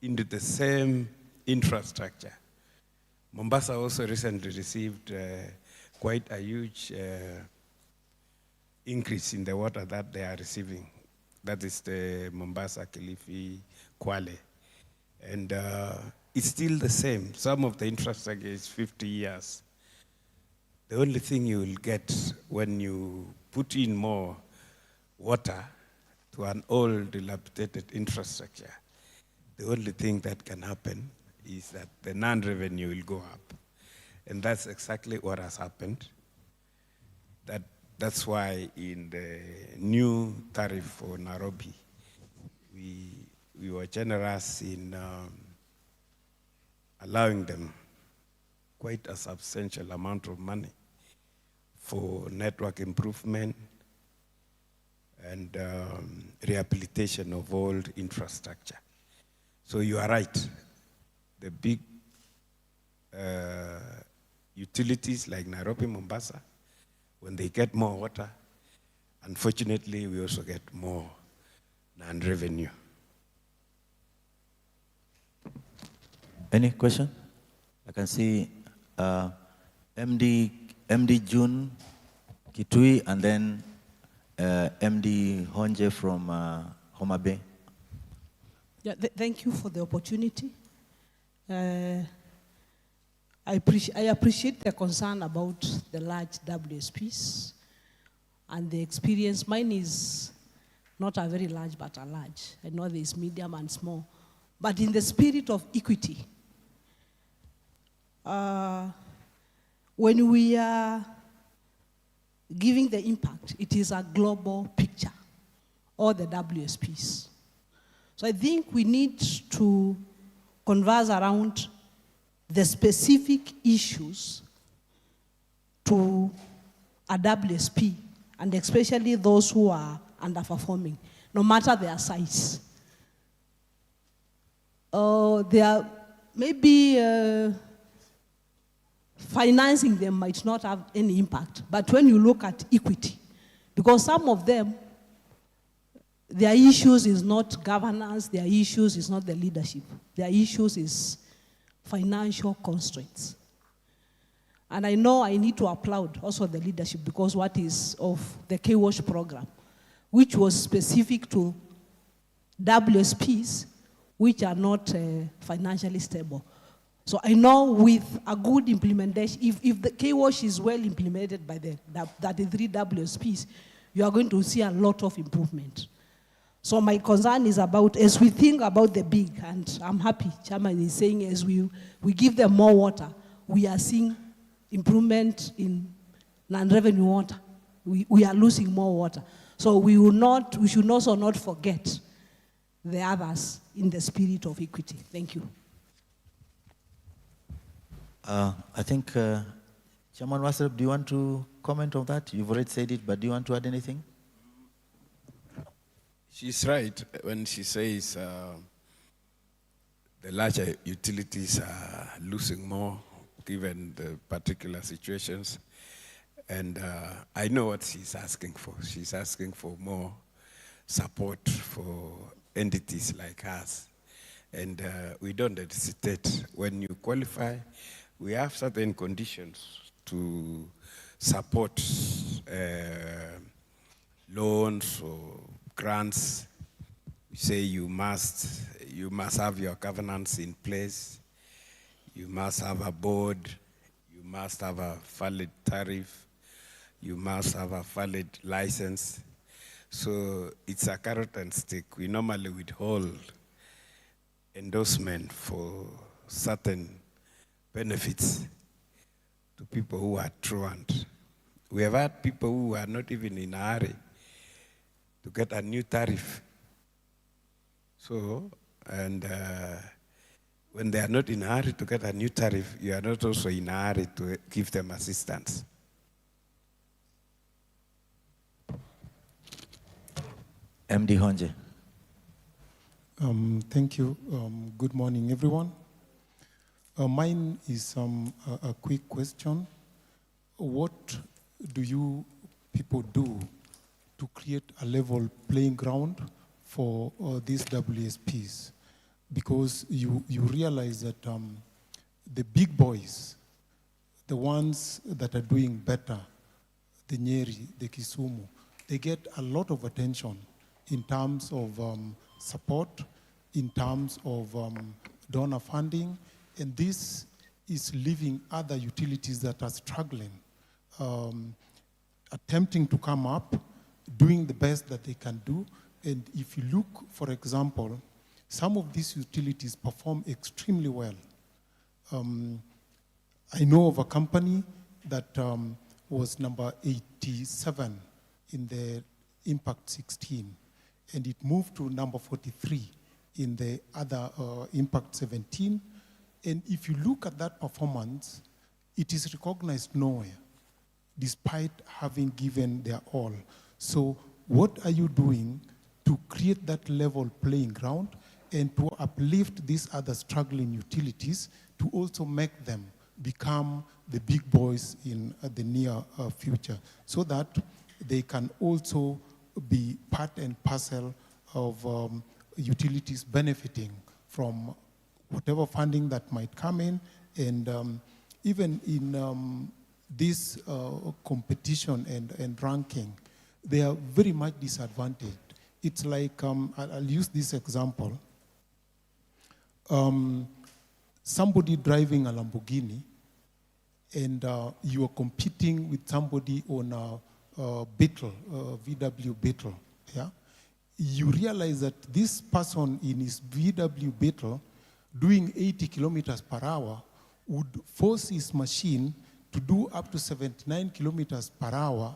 into the same infrastructure. Mombasa also recently received quite a huge increase in the water that they are receiving. That is the Mombasa, Kilifi, Kwale. And it's still the same. Some of the infrastructure is 50 years. The only thing you will get when you put in more water to an old, dilapidated infrastructure, the only thing that can happen is that the non-revenue will go up. And that's exactly what has happened. That's why in the new tariff for Nairobi, we were generous in allowing them quite a substantial amount of money for network improvement and rehabilitation of old infrastructure. So you are right. The big utilities like Nairobi, Mombasa, when they get more water, unfortunately, we also get more non-revenue. Any question? I can see MD June Kitui and then MD Honje from Homa Bay. Yeah, thank you for the opportunity. I appreciate the concern about the large WSPs and the experience. Mine is not a very large, but a large. I know there is medium and small. But in the spirit of equity, when we are giving the impact, it is a global picture, all the WSPs. So I think we need to converse around the specific issues to a WSP, and especially those who are underperforming, no matter their size. Financing them might not have any impact, but when you look at equity, because some of them, their issues is not governance, their issues is not the leadership, their issues is financial constraints. And I know I need to applaud also the leadership, because what is of the K-Wash program, which was specific to WSPs, which are not financially stable. So I know with a good implementation, if the K-Wash is well implemented by the 33 WSPs, you are going to see a lot of improvement. So my concern is about, as we think about the big, and I'm happy Chairman is saying as we give them more water, we are seeing improvement in non-revenue water. We are losing more water. So we should also not forget the others in the spirit of equity. Thank you. I think, Chairman Wasserb, do you want to comment on that? You've already said it, but do you want to add anything? She's right when she says the larger utilities are losing more given the particular situations. And I know what she's asking for. She's asking for more support for entities like us. And we don't hesitate. When you qualify, we have certain conditions to support loans or grants. We say you must have your governance in place. You must have a board. You must have a valid tariff. You must have a valid license. So it's a carrot and stick. We normally withhold endorsement for certain benefits to people who are truant. We have had people who are not even in a hurry to get a new tariff. So, and when they are not in a hurry to get a new tariff, you are not also in a hurry to give them assistance. MD Honje. Thank you. Good morning, everyone. Mine is a quick question. What do you people do to create a level playing ground for these WSPs? Because you realize that the big boys, the ones that are doing better, the Nyeri, the Kisumu, they get a lot of attention in terms of support, in terms of donor funding, and this is leaving other utilities that are struggling, attempting to come up, doing the best that they can do. And if you look, for example, some of these utilities perform extremely well. I know of a company that was number 87 in the Impact 16, and it moved to number 43 in the other Impact 17. And if you look at that performance, it is recognized nowhere, despite having given their all. So what are you doing to create that level playing ground and to uplift these other struggling utilities to also make them become the big boys in the near future, so that they can also be part and parcel of utilities benefiting from whatever funding that might come in, and even in this competition and ranking, they are very much disadvantaged. It's like, I'll use this example. Somebody driving a Lamborghini, and you are competing with somebody on a Beetle, VW Beetle, yeah? You realize that this person in his VW Beetle doing 80 kilometers per hour would force his machine to do up to 79 kilometers per hour,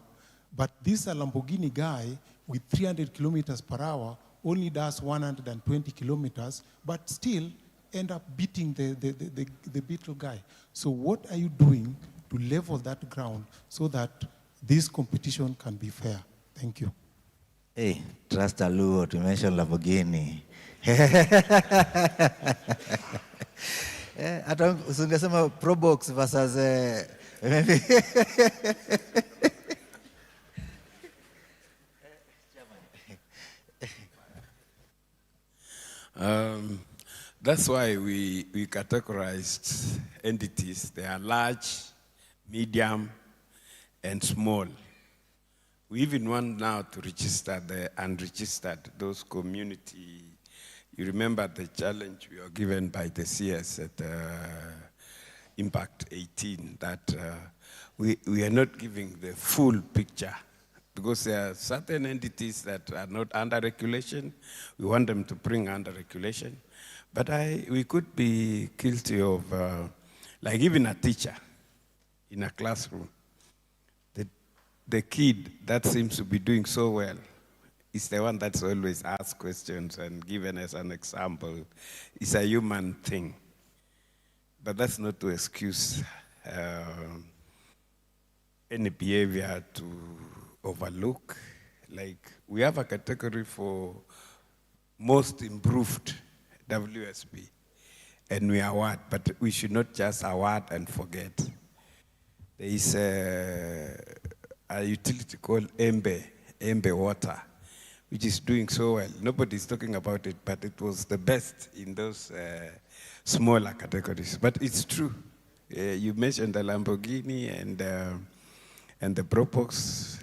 but this Lamborghini guy with 300 kilometers per hour only does 120 kilometers, but still end up beating the Beetle guy. So what are you doing to level that ground so that this competition can be fair? Thank you. Hey, trust a Luo to mention Lamborghini. Hata usingesema Probox versus maybe. That's why we categorized entities. They are large, medium, and small. We even want now to register the unregistered, those community. You remember the challenge we were given by the CS at Impact 18, that we are not giving the full picture, because there are certain entities that are not under regulation. We want them to bring under regulation. But we could be guilty of, like even a teacher in a classroom. The kid that seems to be doing so well is the one that's always asked questions and given as an example. It's a human thing. But that's not to excuse any behavior to overlook. Like, we have a category for most improved WSP, and we award, but we should not just award and forget. There is a utility called Embe Water, which is doing so well. Nobody's talking about it, but it was the best in those smaller categories. But it's true. You mentioned the Lamborghini and the Probox.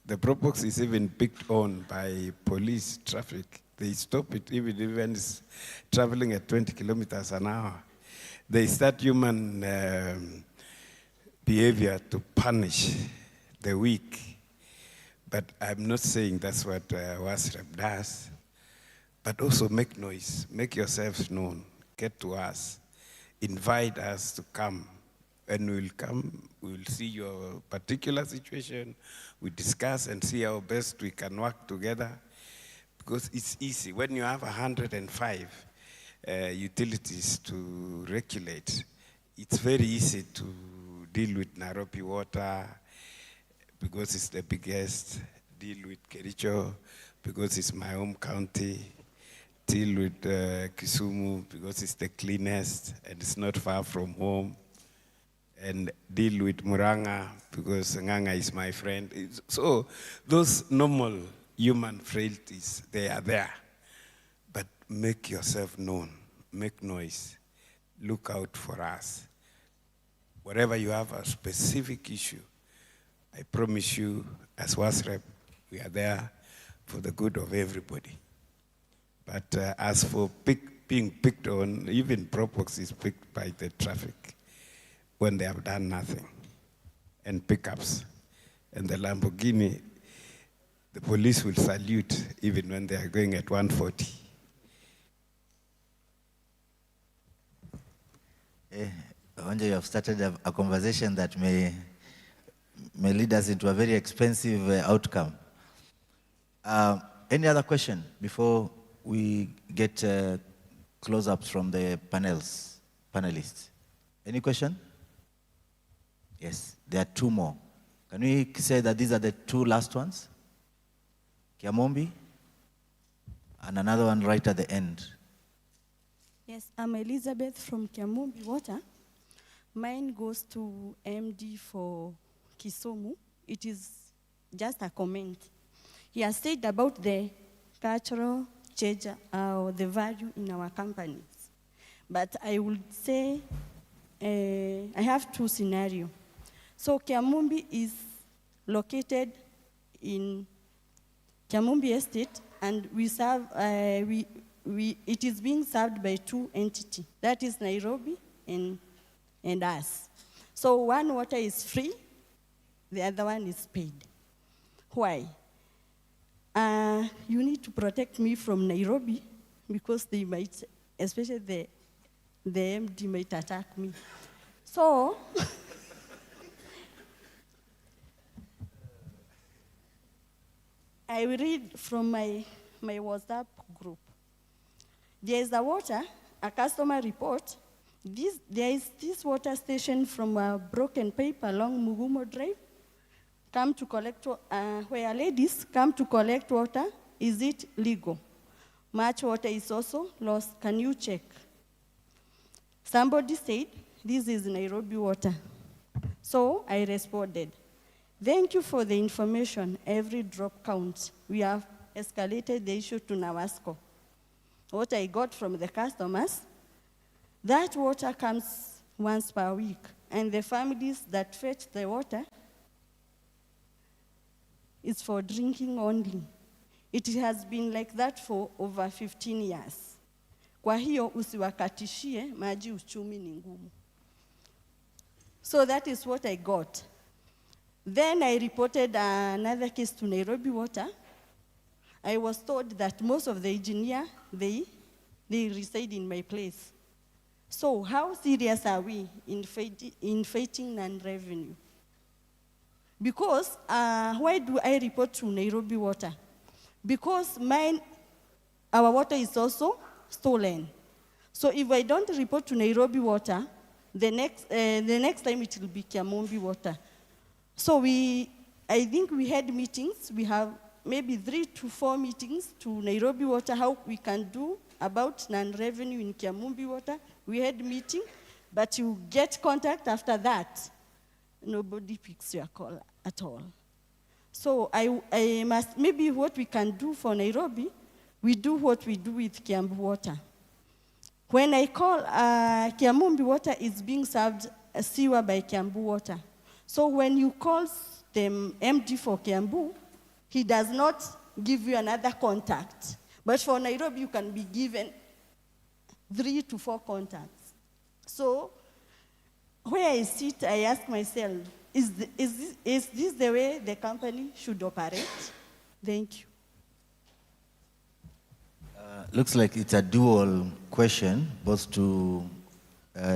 The Probox is even picked on by police traffic. They stop it even it's traveling at 20 kilometers an hour. They start human behavior to punish the weak. But I'm not saying that's what WASREP does. But also make noise, make yourselves known, get to us, invite us to come. And we'll come, we'll see your particular situation, we discuss and see how best we can work together. Because it's easy. When you have 105 utilities to regulate, it's very easy to deal with Nairobi Water, because it's the biggest, deal with Kericho, because it's my home county, deal with Kisumu, because it's the cleanest and it's not far from home, and deal with Muranga, because Nganga is my friend. So those normal human frailties, they are there. But make yourself known, make noise, look out for us. Wherever you have a specific issue, I promise you, as WASREP, we are there for the good of everybody. But as for being picked on, even Probox is picked by the traffic when they have done nothing, and pickups. And the Lamborghini, the police will salute even when they are going at 140. Onja, you have started a conversation that may lead us into a very expensive outcome. Any other question before we get close-ups from the panelists? Any question? Yes, there are two more. Can we say that these are the two last ones? Kiamombi, and another one right at the end. Yes, I'm Elizabeth from Kiamombi Water. Mine goes to MD for Kisumu. It is just a comment. He has said about the cultural change or the value in our companies. But I would say I have two scenarios. So Kiamumbi is located in Kiamumbi Estate, and we serve, it is being served by two entities. That is Nairobi and us. So one water is free, the other one is paid. Why? You need to protect me from Nairobi because they might, especially the MD might attack me. So, I will read from my WhatsApp group. There is a customer report. There is this water station from a broken pipe along Mugumo Drive. Come to collect, where ladies come to collect water. Is it legal? Much water is also lost. Can you check? Somebody said, this is Nairobi water. So I responded, thank you for the information. Every drop counts. We have escalated the issue to Nawasco. What I got from the customers, that water comes once per week, and the families that fetch the water is for drinking only. It has been like that for over 15 years. Kwa hiyo usiwakatishie maji, uchumi ni ngumu. So that is what I got. Then I reported another case to Nairobi Water. I was told that most of the engineers, they reside in my place. So how serious are we in fighting non-revenue? Because why do I report to Nairobi Water? Because our water is also stolen. So if I don't report to Nairobi Water, the next time it will be Kiamumbi Water. So I think we had meetings. We have maybe 3 to 4 meetings to Nairobi Water, how we can do about non-revenue in Kiamumbi Water. We had meeting, but you get contact after that. Nobody picks your call at all. So I must, maybe what we can do for Nairobi, we do what we do with Kiambu Water. When I call, Kiamumbi Water is being served sewer by Kiambu Water. So when you call the MD for Kiambu, he does not give you another contact. But for Nairobi, you can be given 3 to 4 contacts. So where I sit, I ask myself, is this the way the company should operate? Thank you. Looks like it's a dual question, both to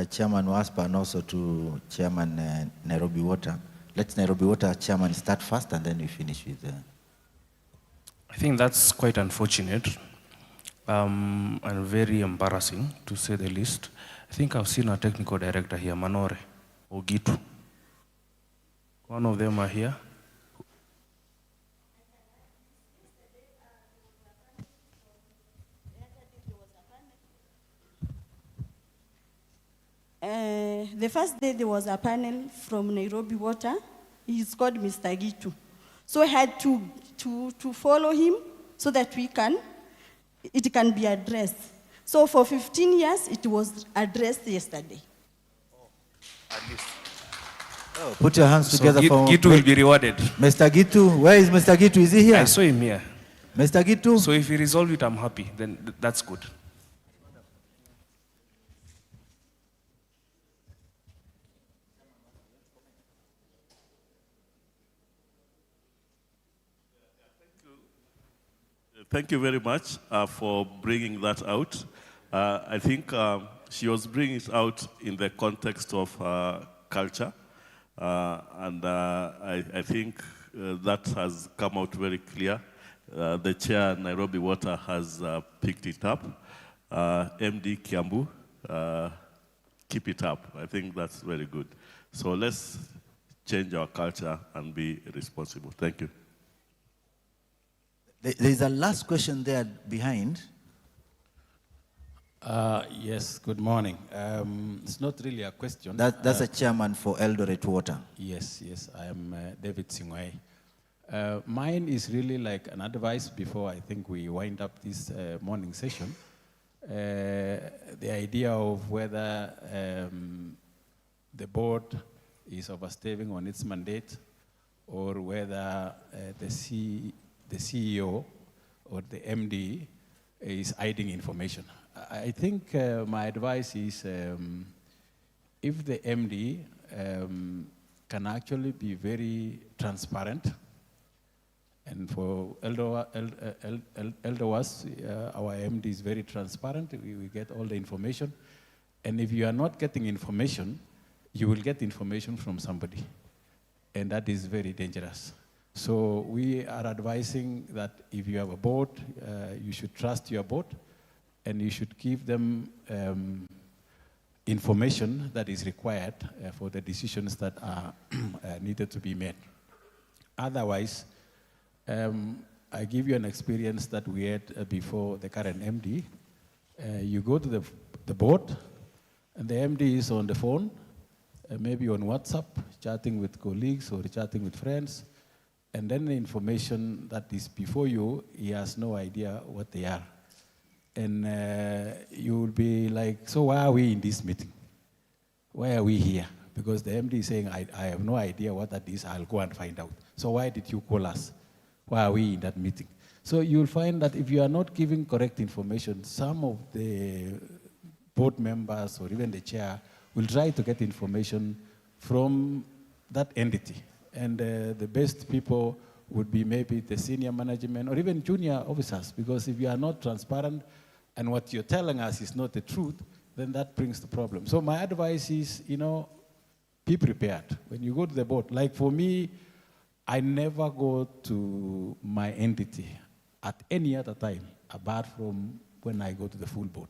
Chairman WASPA and also to Chairman Nairobi Water. Let Nairobi Water Chairman start first, and then we finish with I think that's quite unfortunate and very embarrassing, to say the least. I think I've seen a technical director here, Manore or Gitu. One of them are here. The first day there was a panel from Nairobi Water. He's called Mr. Gitu. So I had to follow him so that it can be addressed. So for 15 years, it was addressed yesterday. At least. Oh, put your hands together for Gitu will be rewarded. Mr. Gitu. Where is Mr. Gitu? Is he here? I saw him here. Mr. Gitu? So if he resolves it, I'm happy. Then that's good. Thank you very much for bringing that out. I think she was bringing it out in the context of culture, and I think that has come out very clear. The chair, Nairobi Water, has picked it up. MD Kiambu, keep it up. I think that's very good. So let's change our culture and be responsible. Thank you. There's a last question there behind. Yes, good morning. It's not really a question. That's a chairman for Eldoret Water. Yes, I am David Singwai. Mine is really like an advice before I think we wind up this morning session. the idea of whether the board is overstepping on its mandate or whether the CEO or the MD is hiding information. I think my advice is if the MD can actually be very transparent, and for Elderwas, our MD is very transparent, we get all the information, and if you are not getting information, you will get information from somebody, and that is very dangerous. So we are advising that if you have a board, you should trust your board, and you should give them information that is required for the decisions that are needed to be made. Otherwise, I give you an experience that we had before the current MD. You go to the board, and the MD is on the phone, maybe on WhatsApp, chatting with colleagues or chatting with friends, and then the information that is before you, he has no idea what they are. And you will be like, so why are we in this meeting? Why are we here? Because the MD is saying, I have no idea what that is, I'll go and find out. So why did you call us? Why are we in that meeting? So you'll find that if you are not giving correct information, some of the board members or even the chair will try to get information from that entity. And the best people would be maybe the senior management or even junior officers, because if you are not transparent and what you're telling us is not the truth, then that brings the problem. So my advice is, be prepared. When you go to the board, like for me, I never go to my entity at any other time apart from when I go to the full board.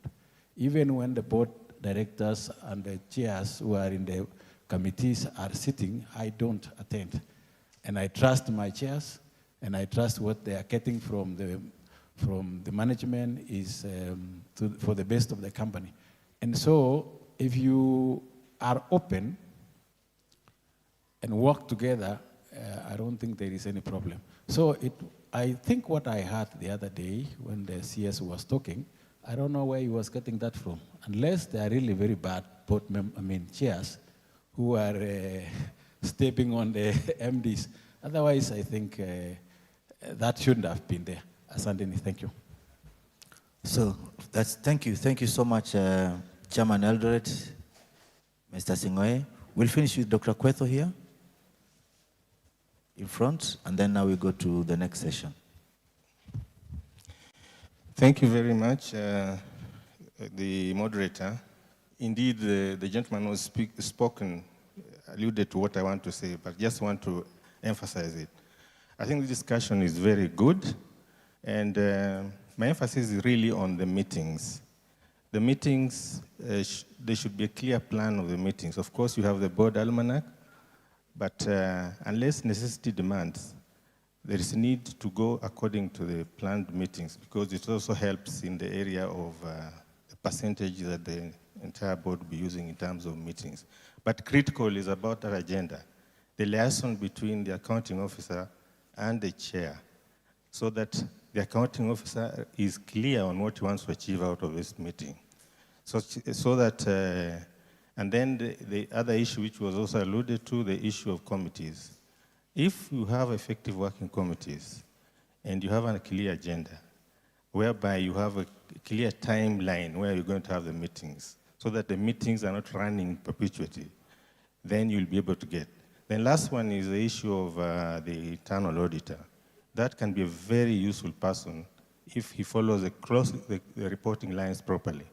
Even when the board directors and the chairs who are in the committees are sitting, I don't attend. And I trust my chairs, and I trust what they are getting from the management is for the best of the company. And so if you are open and work together, I don't think there is any problem. So I think what I heard the other day when the CS was talking, I don't know where he was getting that from, unless they are really very bad chairs who are stepping on the MDs. Otherwise, I think that shouldn't have been there. Asanteni, thank you. So thank you so much, Chairman Eldoret, Mr. Singoe. We'll finish with Dr. Kwetho here in front, and then now we go to the next session. Thank you very much, the moderator. Indeed, the gentleman who spoken alluded to what I want to say, but just want to emphasize it. I think the discussion is very good, and my emphasis is really on the meetings. The meetings, there should be a clear plan of the meetings. Of course, you have the board almanac, but unless necessity demands, there is a need to go according to the planned meetings, because it also helps in the area of the percentage that the entire board will be using in terms of meetings. But critical is about our agenda, the liaison between the accounting officer and the chair, so that the accounting officer is clear on what he wants to achieve out of this meeting. So that, and then the other issue which was also alluded to, the issue of committees. If you have effective working committees and you have a clear agenda, whereby you have a clear timeline where you're going to have the meetings, so that the meetings are not running perpetually, then you'll be able to get. Then last one is the issue of the internal auditor. That can be a very useful person if he follows the reporting lines properly,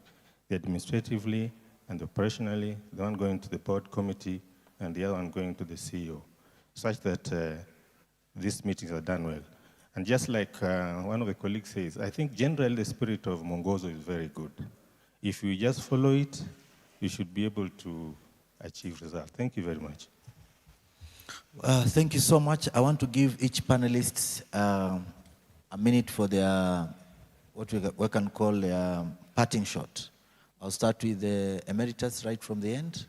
the administratively and operationally, the one going to the board committee and the other one going to the CEO, such that these meetings are done well. And just like one of the colleagues says, I think generally the spirit of Mongozo is very good. If you just follow it, you should be able to achieve results. Thank you very much. Thank you so much. I want to give each panelist a minute for their, what we can call a parting shot. I'll start with the emeritus right from the end.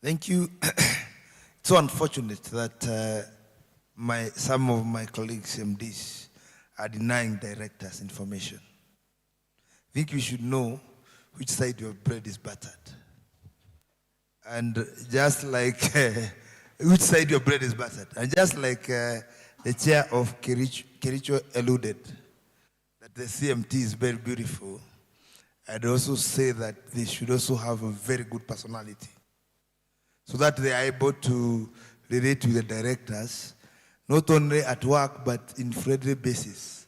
Thank you. It's so unfortunate that some of my colleagues, MDs, are denying directors information. think you should know which side your bread is buttered. And just like which side your bread is buttered. And just like the chair of Kericho alluded, that the CMT is very beautiful, I'd also say that they should also have a very good personality, so that they are able to relate with the directors, not only at work, but in friendly basis,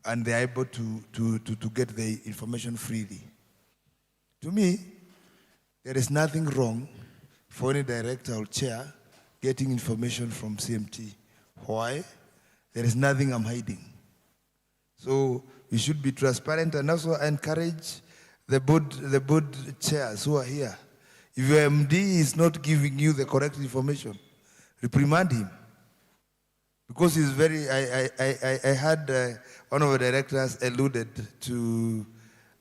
and they are able to get the information freely. To me, there is nothing wrong for any director or chair getting information from CMT. Why? There is nothing I'm hiding. So we should be transparent, and also encourage the board chairs who are here. If your MD is not giving you the correct information, reprimand him. Because he's very, I had one of the directors alluded to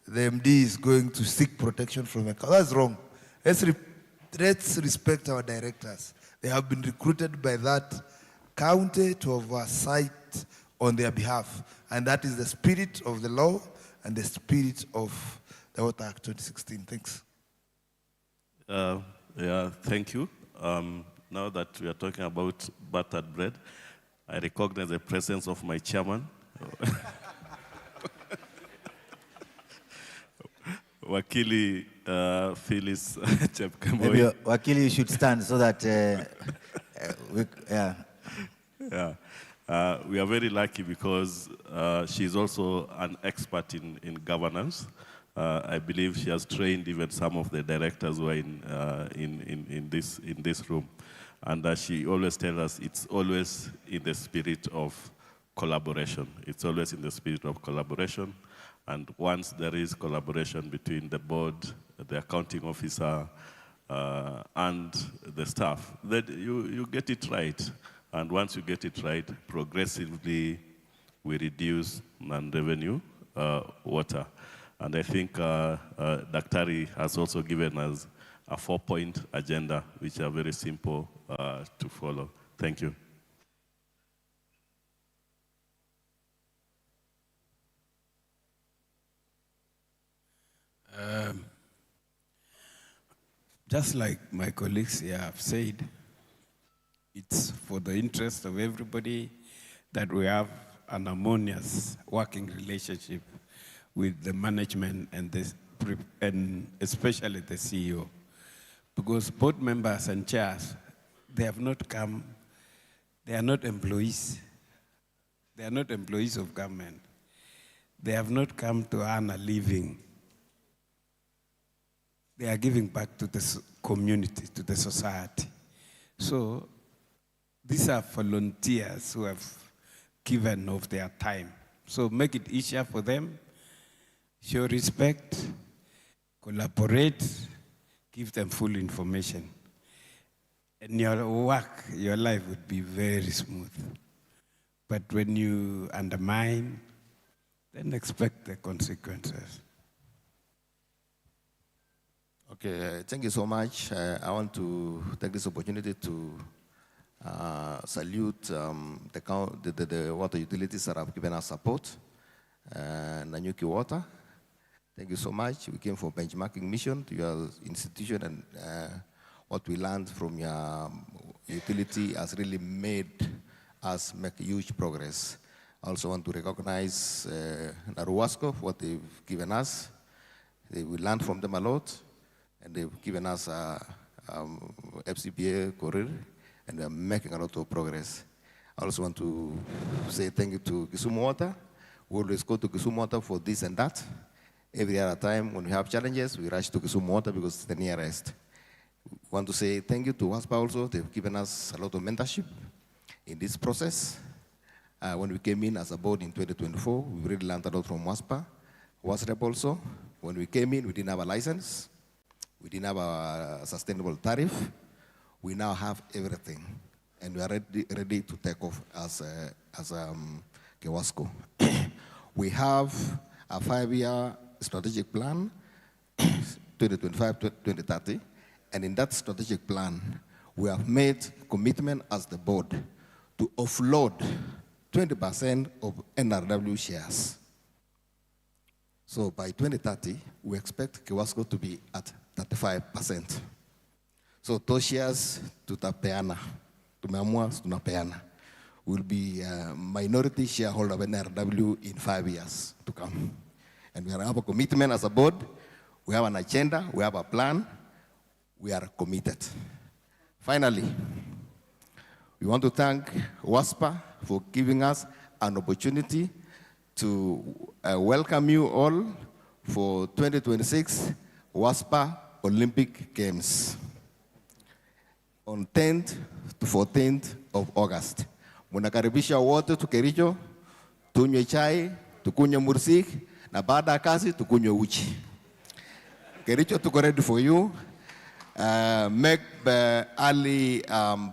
the MD is going to seek protection from a cow. That's wrong. Let's respect our directors. They have been recruited by that county to oversight on their behalf. And that is the spirit of the law and the spirit of the Water Act 2016. Thanks. Yeah, thank you. Now that we are talking about buttered bread, I recognize the presence of my chairman. Wakili Phyllis Chepkemoi. Maybe Wakili, you should stand so that we are very lucky because she's also an expert in governance. I believe she has trained even some of the directors who are in this room. And she always tells us it's always in the spirit of collaboration. It's always in the spirit of collaboration. And once there is collaboration between the board, the accounting officer, and the staff, then you get it right. And once you get it right, progressively we reduce non-revenue water. And I think Daktari has also given us a 4-point agenda, which are very simple to follow. Thank you. Just like my colleagues here have said, it's for the interest of everybody that we have an harmonious working relationship with the management and especially the CEO. Because board members and chairs, they have not come, they are not employees. They are not employees of government. They have not come to earn a living. They are giving back to the community, to the society. So these are volunteers who have given of their time. So make it easier for them, show respect, collaborate, give them full information. And your work, your life would be very smooth. But when you undermine, then expect the consequences. Okay, thank you so much. I want to take this opportunity to salute the water utilities that have given us support, Nanyuki Water. Thank you so much. We came for benchmarking mission to your institution, and what we learned from your utility has really made us make huge progress. I also want to recognize Naruwasco for what they've given us. We learned from them a lot, and they've given us FCPA career, and we're making a lot of progress. I also want to say thank you to Kisumu Water. We always go to Kisumu Water for this and that. Every other time when we have challenges, we rush to Kisumu Water because it's the nearest. We want to say thank you to WASPA also. They've given us a lot of mentorship in this process. When we came in as a board in 2024, we really learned a lot from WASPA. WASREP also, when we came in, we didn't have a license. We didn't have a sustainable tariff. We now have everything, and we are ready to take off as Kewasco. We have a 5-year strategic plan, 2025-2030, and in that strategic plan, we have made commitment as the board to offload 20% of NRW shares. So by 2030, we expect Kiwasco to be at 35%. So those shares tutapeana, tumeamua tunapeana, will be a minority shareholder of NRW in 5 years to come. And we have a commitment as a board, we have an agenda, we have a plan, we are committed. Finally, we want to thank WASPA for giving us an opportunity to welcome you all for 2026 WASPA Olympic Games on 10th to 14th of August. Munakaribisha wote tu Kericho, tunywe chai, tukunywe mursik, na baada ya kazi tukunywe uchi. Kericho tuko ready for you. Make the early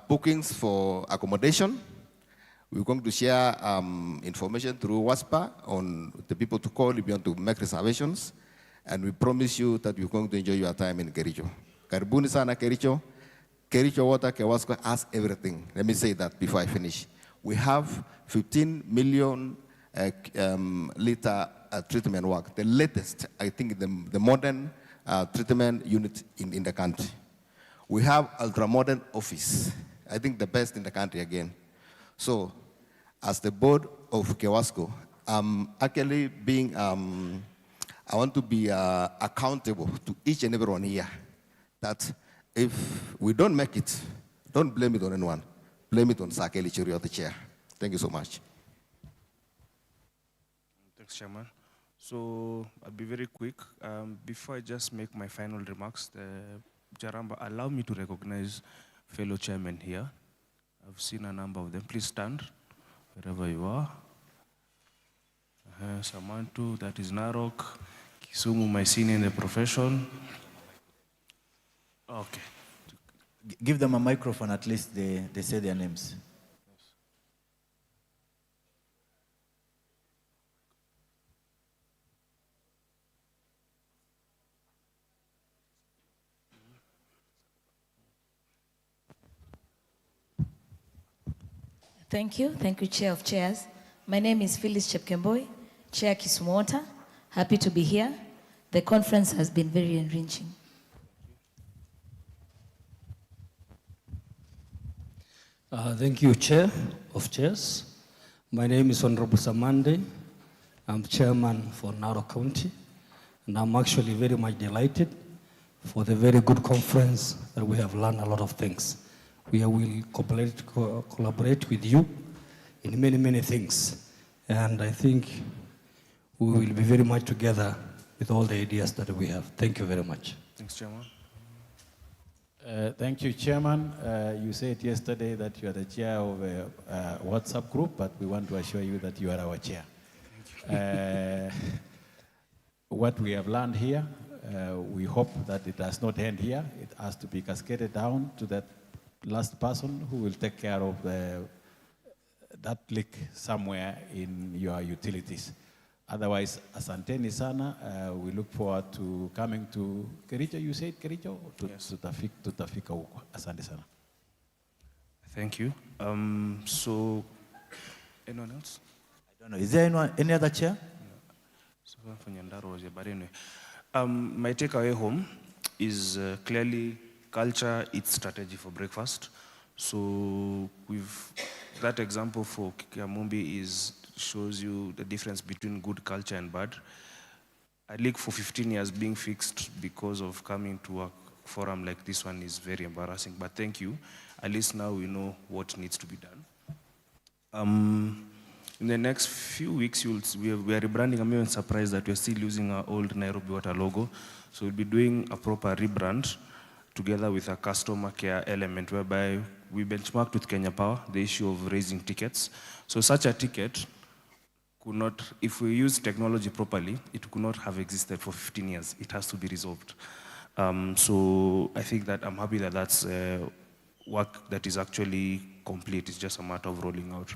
bookings for accommodation. We're going to share information through WASPA on the people to call if you want to make reservations. And we promise you that you're going to enjoy your time in Kericho. Karibuni sana Kericho. Kericho Water Kiwasco has everything. Let me say that before I finish. We have 15 million liter treatment work, the latest, I think, the modern treatment unit in the country. We have ultra-modern office, I think the best in the country again. So, as the board of Kiwasco, I'm actually being, I want to be accountable to each and everyone here, that if we don't make it, don't blame it on anyone. Blame it on Sakeli Chiri, the chair. Thank you so much. Thanks, Chairman. So I'll be very quick. Before I just make my final remarks, Jaramba, allow me to recognize fellow chairmen here. I've seen a number of them. Please stand wherever you are. Samantu, that is Narok. Kisumu, my senior in the profession. Okay. Give them a microphone, at least they say their names. Thank you, Chair of Chairs. My name is Phyllis Chepkemboi, Chair Kisumu Water. Happy to be here. The conference has been very enriching. Thank you, Chair of Chairs. My name is Honorable Samande. I'm Chairman for Narok County, and I'm actually very much delighted for the very good conference that we have learned a lot of things. We will collaborate with you in many, many things, and I think we will be very much together with all the ideas that we have. Thank you very much. Thanks, Chairman. Thank you, Chairman. You said yesterday that you are the chair of a WhatsApp group, but we want to assure you that you are our chair. What we have learned here, we hope that it does not end here. It has to be cascaded down to that last person who will take care of that leak somewhere in your utilities. Otherwise, asanteni sana. We look forward to coming to Kericho. You said Kericho? Yes. Tutafika huko. Asante sana. Thank you. So, anyone else? I don't know. Is there anyone, any other chair? But anyway, my takeaway home is clearly culture, its strategy for breakfast. So with that example for Kiamumbi shows you the difference between good culture and bad. A leak for 15 years being fixed because of coming to a forum like this one is very embarrassing, but thank you. At least now we know what needs to be done. In the next few weeks, we are rebranding. I'm even surprised that we're still using our old Nairobi Water logo. So we'll be doing a proper rebrand together with a customer care element whereby we benchmarked with Kenya Power the issue of raising tickets. So such a ticket could not, if we use technology properly, it could not have existed for 15 years. It has to be resolved. So I think that I'm happy that that's work that is actually complete. It's just a matter of rolling out.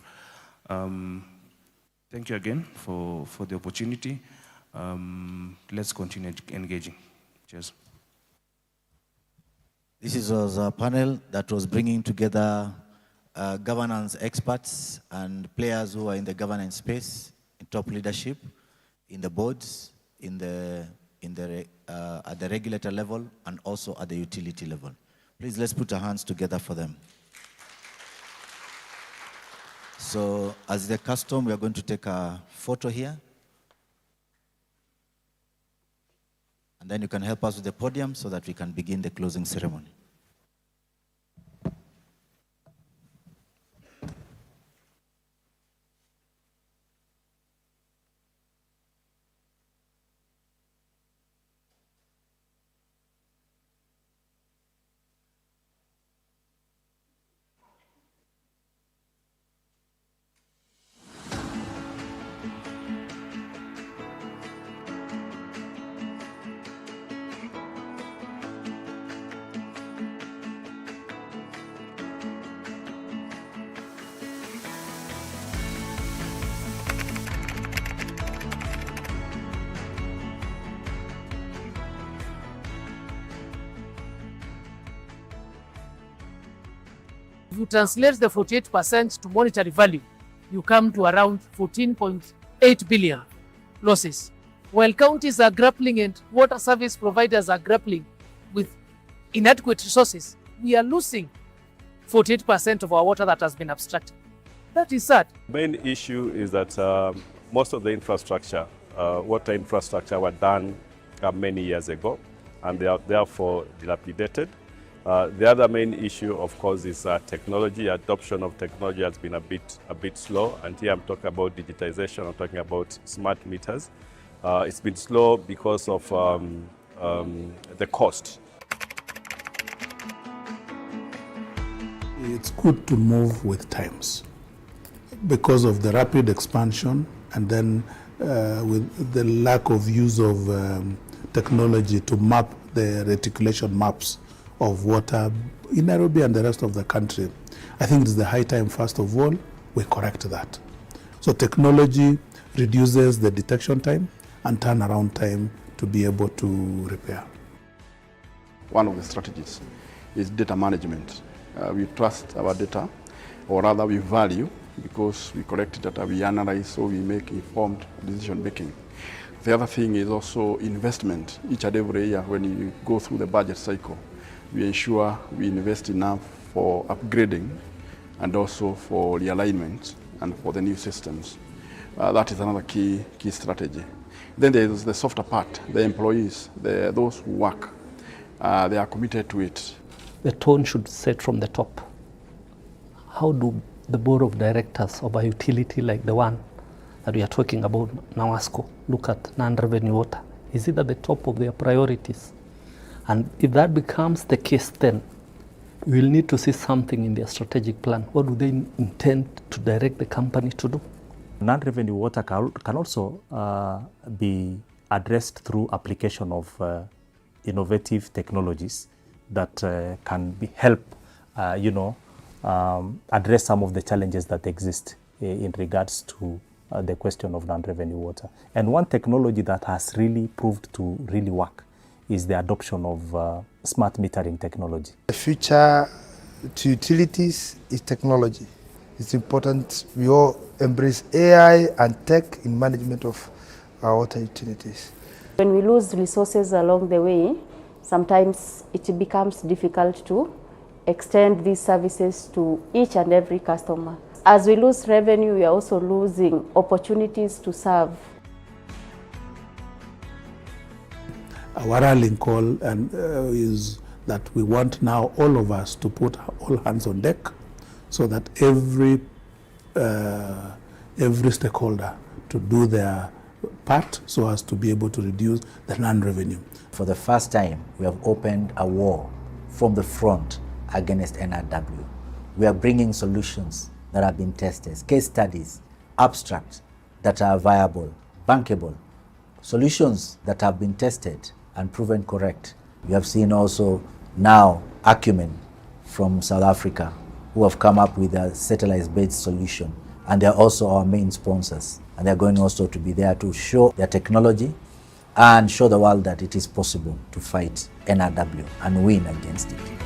Thank you again for the opportunity. Let's continue engaging. Cheers. This was a panel that was bringing together governance experts and players who are in the governance space, in top leadership, in the boards, at the regulator level and also at the utility level. Please, let's put our hands together for them. So, as the custom, we are going to take a photo here. And then you can help us with the podium so that we can begin the closing ceremony. If you translate the 48% to monetary value, you come to around 14.8 billion losses. While counties are grappling and water service providers are grappling with inadequate resources, we are losing 48% of our water that has been abstracted. That is sad. The main issue is that most of the infrastructure, water infrastructure, were done many years ago, and they are therefore dilapidated. The other main issue, of course, is technology. Adoption of technology has been a bit slow, and here I'm talking about digitization. I'm talking about smart meters. It's been slow because of the cost. It's good to move with times because of the rapid expansion, and then with the lack of use of technology to map the reticulation maps of water in Nairobi and the rest of the country. I think it is the high time, first of all, we correct that. So technology reduces the detection time and turnaround time to be able to repair. One of the strategies is data management. We trust our data, or rather we value, because we collect data, we analyze, so we make informed decision making. The other thing is also investment. Each and every year when you go through the budget cycle, we ensure we invest enough for upgrading and also for realignment and for the new systems. That is another key strategy. Then there is the softer part, the employees, those who work. They are committed to it. The tone should set from the top. How do the board of directors of a utility like the one that we are talking about, NAWASCO, look at non-revenue water? Is it at the top of their priorities? And if that becomes the case, then we'll need to see something in their strategic plan. What do they intend to direct the company to do? Non-revenue water can also be addressed through application of innovative technologies that can help, address some of the challenges that exist in regards to the question of non-revenue water. And one technology that has really proved to really work is the adoption of smart metering technology. The future to utilities is technology. It's important we all embrace AI and tech in management of our water utilities. When we lose resources along the way, sometimes it becomes difficult to extend these services to each and every customer. As we lose revenue, we are also losing opportunities to serve. Our rallying call is that we want now all of us to put all hands on deck so that every stakeholder to do their part so as to be able to reduce the non-revenue. For the first time, we have opened a war from the front against NRW. We are bringing solutions that have been tested, case studies, abstracts that are viable, bankable, solutions that have been tested and proven correct. We have seen also now Acumen from South Africa who have come up with a satellite-based solution, and they're also our main sponsors, and they're going also to be there to show their technology and show the world that it is possible to fight NRW and win against it.